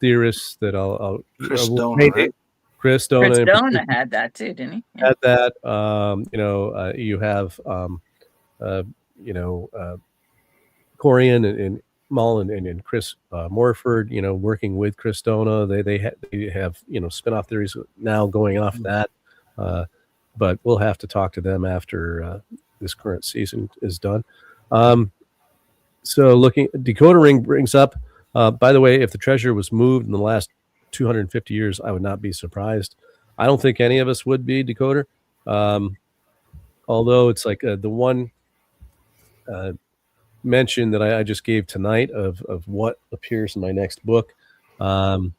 theorists that I'll Chris Dona, right? Chris Dona. Chris Dona had that too, didn't he? Yeah. Had that. You have Corian and Mullen and Chris Morford, working with Chris Dona. They have spin-off theories now going off that. But we'll have to talk to them after this current season is done. So Decoder Ring brings up, by the way, if the treasure was moved in the last 250 years, I would not be surprised. I don't think any of us would be, Decoder. Although it's like the one mention that I just gave tonight of what appears in my next book. I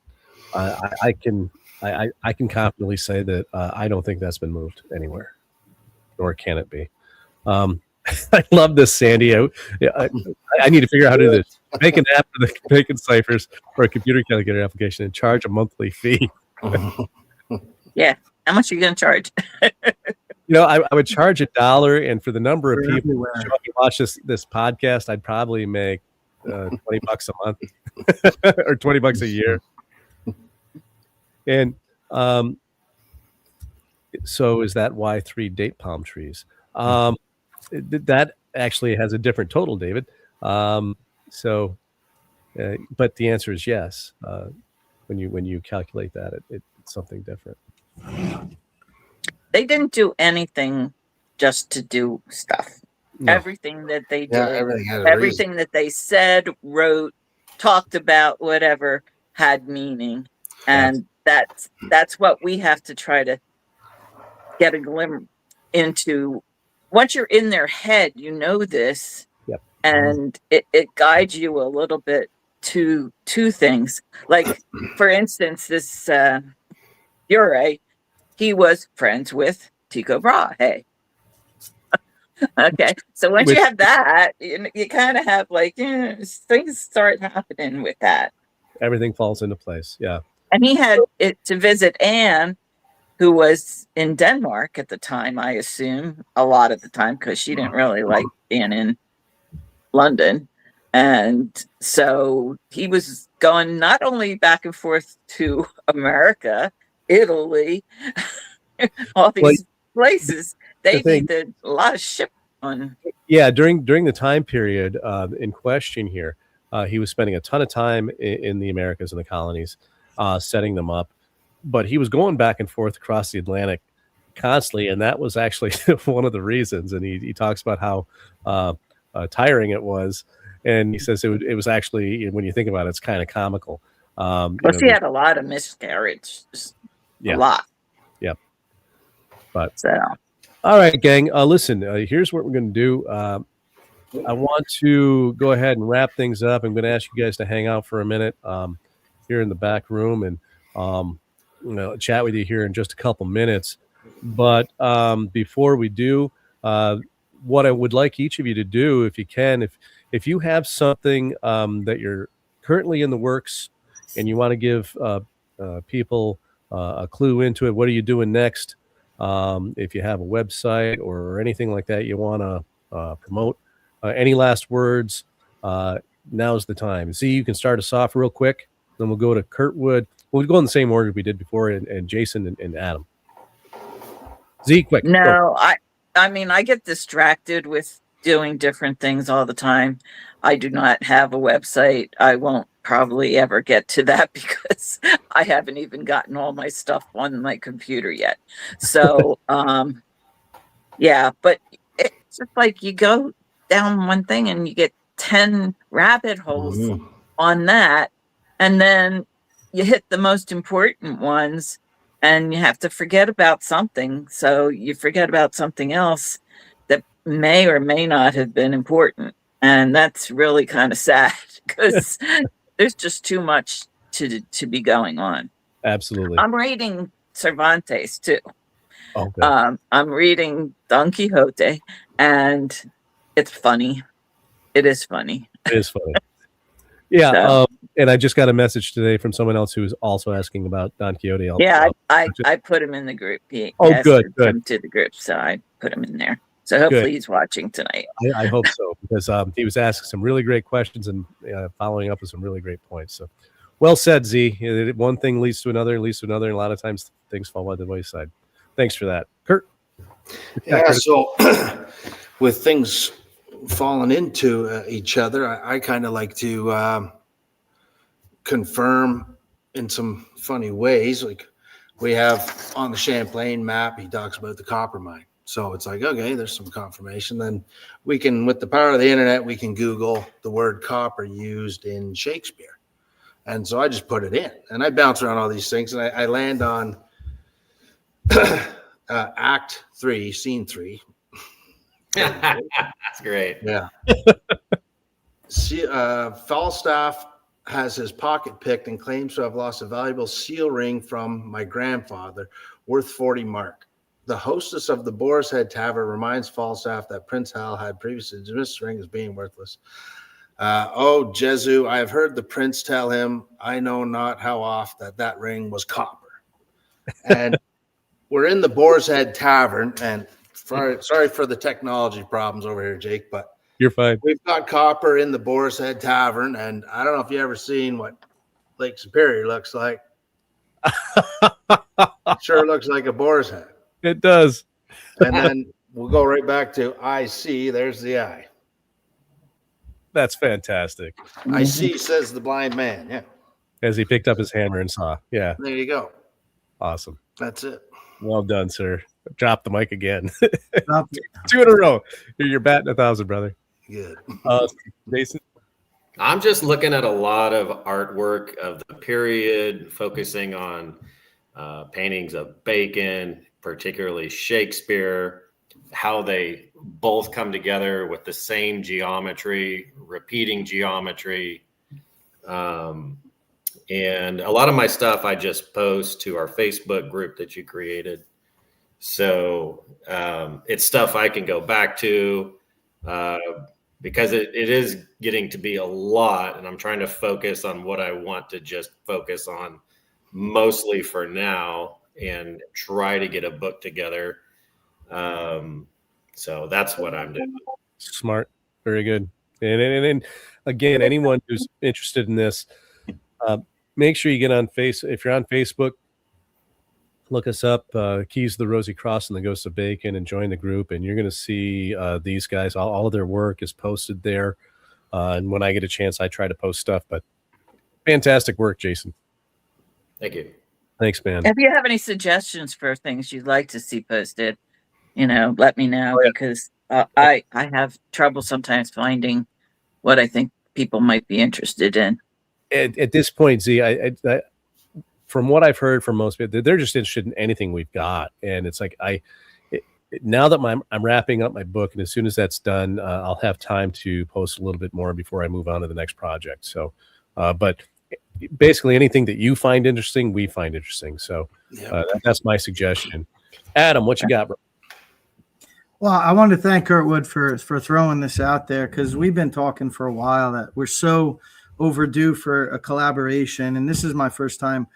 can confidently say that I don't think that's been moved anywhere, nor can it be. I love this, Sandy. I need to figure out how to do this. Make an app for the Bacon ciphers or a computer calculator application and charge a monthly fee. Yeah. How much are you going to charge? I would charge $1, and for the number of They're people everywhere. who show up and watch this podcast, I'd probably make $20 a month or $20 a year. And so is that why 3 date palm trees? That actually has a different total, David. But the answer is yes. When you calculate that, it's something different. They didn't do anything just to do stuff. No. Everything that they did, everything had a everything reason. that they said, wrote, talked about, whatever, had meaning. And that's what we have to try to get a glimmer into. Once you're in their head, you know this. Yep. And it guides you a little bit to things. Like, for instance, this Bureus, he was friends with Tycho Brahe. Okay, so once you have that, you kind of have like things start happening with that. Everything falls into place. Yeah. And he had it to visit Anne, who was in Denmark at the time, I assume, a lot of the time, because she didn't really like being in London. And so he was going not only back and forth to America, Italy, all these places. They needed a lot of ship on. Yeah, during the time period in question here, he was spending a ton of time in the Americas and the colonies, setting them up. But he was going back and forth across the Atlantic constantly, and that was actually one of the reasons. And he talks about how tiring it was. And he says it was actually, when you think about it, it's kind of comical. Plus, he had a lot of miscarriages. Yeah. A lot. Yep. But so, all right, gang. Listen, here's what we're going to do. I want to go ahead and wrap things up. I'm going to ask you guys to hang out for a minute here in the back room and chat with you here in just a couple minutes. But before we do, what I would like each of you to do, if you can, if you have something that you're currently in the works and you want to give people a clue into it, what are you doing next? If you have a website or anything like that you want to promote, any last words, now's the time. Zee, you can start us off real quick. Then we'll go to Curtwood. We'll go in the same order we did before, and Jayson and Adam. Zee, quick. No, I mean, I get distracted with doing different things all the time. I do not have a website. I won't probably ever get to that because I haven't even gotten all my stuff on my computer yet. So, yeah, but it's just like you go down one thing and you get 10 rabbit holes on that. And then you hit the most important ones and you have to forget about something. So you forget about something else that may or may not have been important. And that's really kind of sad because there's just too much to be going on. Absolutely. I'm reading Cervantes too. Okay. I'm reading Don Quixote and it's funny. It is funny. It is funny. Yeah. So, and I just got a message today from someone else who's also asking about Don Quixote. I put him in the group. He good. him to the group, so I put him in there. So hopefully he's watching tonight. I hope so, because he was asking some really great questions and following up with some really great points. So, well said, Zee. One thing leads to another, and a lot of times things fall by the wayside. Thanks for that, Kurt. Yeah. So, with things falling into each other, I kind of like to confirm in some funny ways. Like we have on the Champlain map, he talks about the copper mine. So it's like, okay, there's some confirmation. Then we can, with the power of the internet, we can Google the word copper used in Shakespeare. And so I just put it in and I bounce around all these things and I land on Act 3, Scene 3. That's great. Yeah. Falstaff has his pocket picked and claims to have lost a valuable seal ring from my grandfather worth 40 mark. The hostess of the Boar's Head Tavern reminds Falstaff that Prince Hal had previously dismissed the ring as being worthless. Oh, Jesu, I have heard the prince tell him, I know not how oft that ring was copper. And we're in the Boar's Head Tavern, and sorry for the technology problems over here, Jake, but You're fine. we've got copper in the Boar's Head Tavern, and I don't know if you ever seen what Lake Superior looks like. It sure looks like a boar's head. It does. And then we'll go right back to I see. There's the eye. That's fantastic. I see, says the blind man. Yeah. As he picked up his hammer and saw. Yeah. There you go. Awesome. That's it. Well done, sir. Drop the mic again. Drop- 2 in a row. You're batting 1,000, brother. Good. Jason? I'm just looking at a lot of artwork of the period, focusing on paintings of Bacon, particularly Shakespeare, how they both come together with the same geometry, repeating geometry. And a lot of my stuff I just post to our Facebook group that you created. So it's stuff I can go back to because it is getting to be a lot, and I'm trying to focus on what I want to just focus on mostly for now and try to get a book together. So that's what I'm doing. Smart. Very good. And again, anyone who's interested in this, make sure you get on if you're on Facebook, look us up, Keys to the Rosy Cross and the Ghost of Bacon, and join the group. And you're going to see these guys. All of their work is posted there. And when I get a chance, I try to post stuff. But fantastic work, Jason. Thank you. Thanks, man. If you have any suggestions for things you'd like to see posted, let me know, because I have trouble sometimes finding what I think people might be interested in. At this point, Z, I from what I've heard from most people, they're just interested in anything we've got. And it's like now that I'm wrapping up my book, and as soon as that's done, I'll have time to post a little bit more before I move on to the next project. So, but basically anything that you find interesting, we find interesting. So that's my suggestion. Adam, what you got, bro? Well, I want to thank Curtwood for throwing this out there, because we've been talking for a while that we're so overdue for a collaboration. And this is my first time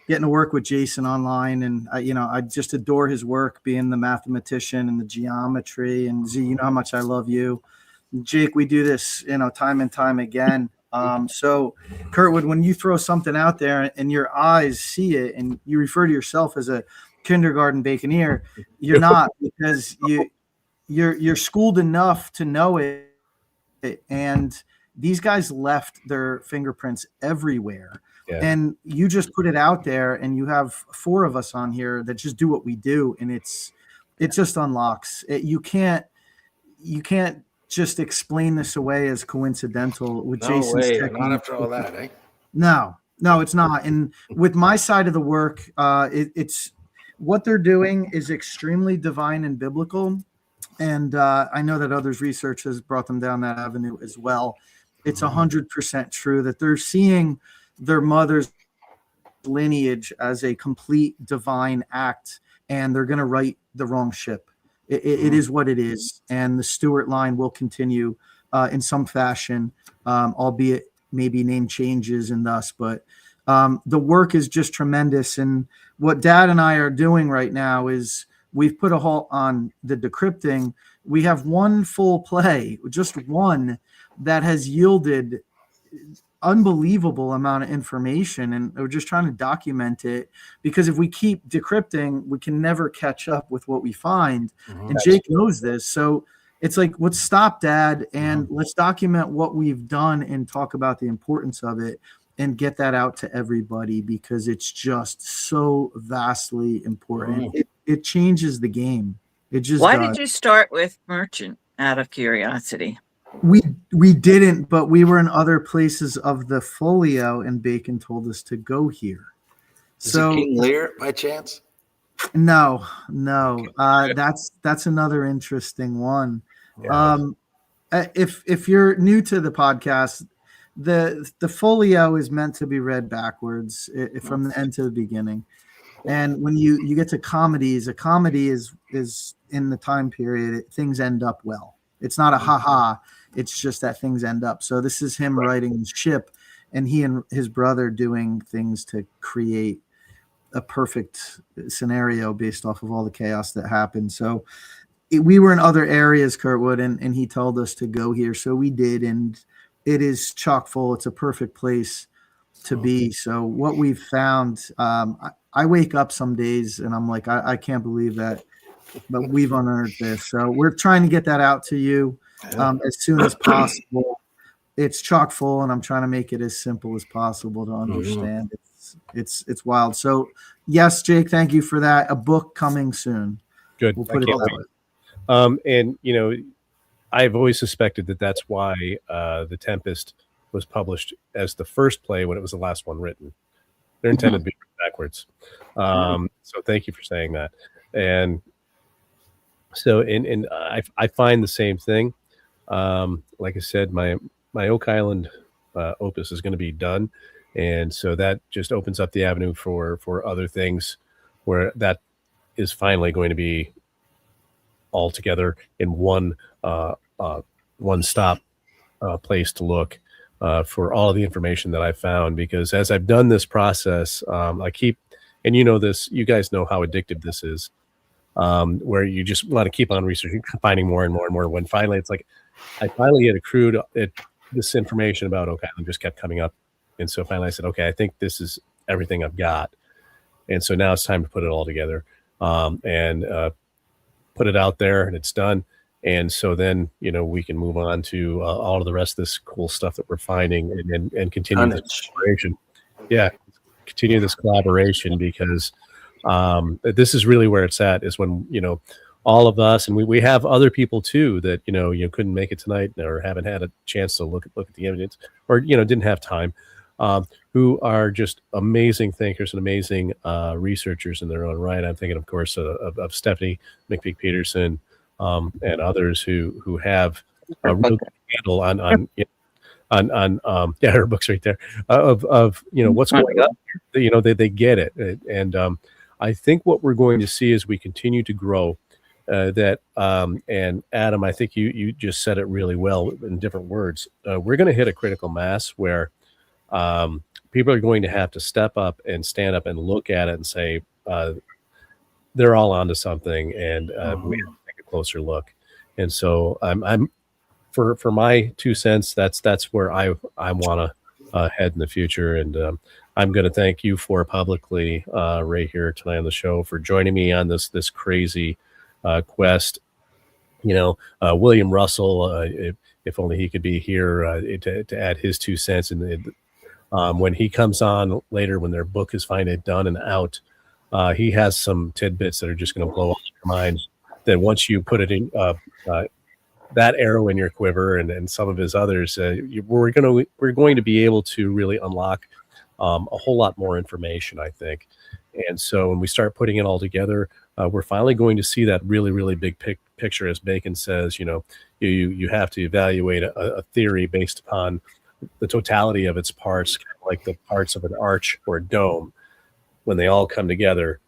getting to work with Jayson online. And I just adore his work, being the mathematician and the geometry. And Z, you know how much I love you. And Jake, we do this, time and time again. So Curtwood, when you throw something out there and your eyes see it, and you refer to yourself as a kindergarten baconeer, you're not, because you're schooled enough to know it. And these guys left their fingerprints everywhere. Yeah. And you just put it out there, and you have 4 of us on here that just do what we do. And it just unlocks it. You can't just explain this away as coincidental with Jason's technique. Not after all that, eh? No, it's not. And with my side of the work, it's what they're doing is extremely divine and biblical. And I know that others' research has brought them down that avenue as well. It's 100% true that they're seeing their mother's lineage as a complete divine act, and they're going to right the wrong ship. It is what it is, and the Stuart line will continue in some fashion, albeit maybe name changes and thus. But the work is just tremendous, and what Dad and I are doing right now is we've put a halt on the decrypting. We have one full play, just one, that has yielded unbelievable amount of information, and we're just trying to document it, because if we keep decrypting, we can never catch up with what we find. And Jake knows this. So it's like, let's stop, Dad, and let's document what we've done and talk about the importance of it and get that out to everybody, because it's just so vastly important. It changes the game. It just Why does. did you start with Merchant, out of curiosity? We didn't, but we were in other places of the folio, and Bacon told us to go here. Is it King Lear by chance? No. That's another interesting one. Yeah. If you're new to the podcast, the folio is meant to be read backwards from the end to the beginning. And when you get to comedies, a comedy is in the time period, things end up well. It's not a ha-ha. It's just that things end up. So this is him writing the ship, and he and his brother doing things to create a perfect scenario based off of all the chaos that happened. So we were in other areas, Curtwood, and he told us to go here. So we did, and it is chock full. It's a perfect place to be. So what we've found, I wake up some days and I'm like, I can't believe that, but we've unearthed this. So we're trying to get that out to you as soon as possible. It's chock full, and I'm trying to make it as simple as possible to understand. It's wild. So yes, Jake, thank you for that. A book coming soon. Good. We'll put it that way. And you know, I've always suspected that that's why The Tempest was published as the first play when it was the last one written. They're intended to be backwards. So thank you for saying that. And so, and I find the same thing. Like I said, my Oak Island opus is going to be done, and so that just opens up the avenue for other things, where that is finally going to be all together in one stop place to look for all of the information that I found. Because as I've done this process, I keep, and you know this, you guys know how addictive this is, where you just want to keep on researching, finding more and more and more. When finally it's like, I finally had accrued this information about Oak Island just kept coming up. And so finally I said, okay, I think this is everything I've got. And so now it's time to put it all together and put it out there, and it's done. And so then, you know, we can move on to all of the rest of this cool stuff that we're finding and continue this collaboration. Yeah, continue this collaboration, because this is really where it's at, is when, you know, all of us, and we have other people too that, you know, couldn't make it tonight or haven't had a chance to look at the evidence, or, you know, didn't have time, who are just amazing thinkers and amazing researchers in their own right. I'm thinking, of course, of Stephanie McPeak-Peterson and others who have a real good handle on yeah, her book's right there, of you know, what's going on. You know, they get it, and I think what we're going to see as we continue to grow, that and Adam, I think you just said it really well in different words. We're going to hit a critical mass where people are going to have to step up and stand up and look at it and say they're all onto something, and we have to take a closer look. And so I'm for my 2 cents, that's where I want to head in the future. And I'm going to thank you for publicly, Ray, here tonight on the show, for joining me on this crazy quest. You know, William Russell, if only he could be here to add his 2 cents. And when he comes on later, when their book is finally done and out, he has some tidbits that are just going to blow up your mind. That once you put it in that arrow in your quiver, and some of his others, we're going to be able to really unlock a whole lot more information, I think. And so when we start putting it all together, we're finally going to see that really, really big picture, as Bacon says. You know, you have to evaluate a theory based upon the totality of its parts, kind of like the parts of an arch or a dome. When they all come together,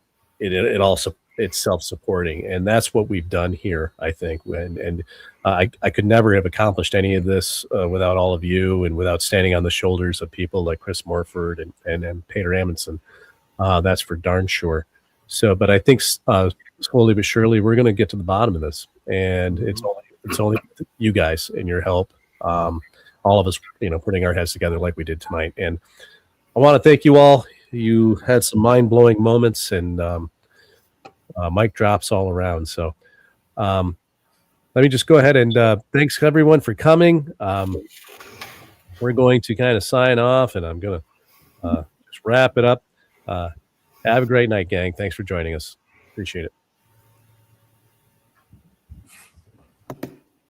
it's self-supporting, and that's what we've done here, I think. And I could never have accomplished any of this without all of you, and without standing on the shoulders of people like Chris Morford and Peter Amundsen. That's for darn sure. So, but I think slowly but surely we're going to get to the bottom of this, and it's only you guys and your help, all of us, you know, putting our heads together like we did tonight. And I want to thank you all. You had some mind-blowing moments, and mic drops all around. So let me just go ahead and thanks everyone for coming. We're going to kind of sign off, and I'm going to just wrap it up. Have a great night, gang. Thanks for joining us. Appreciate it.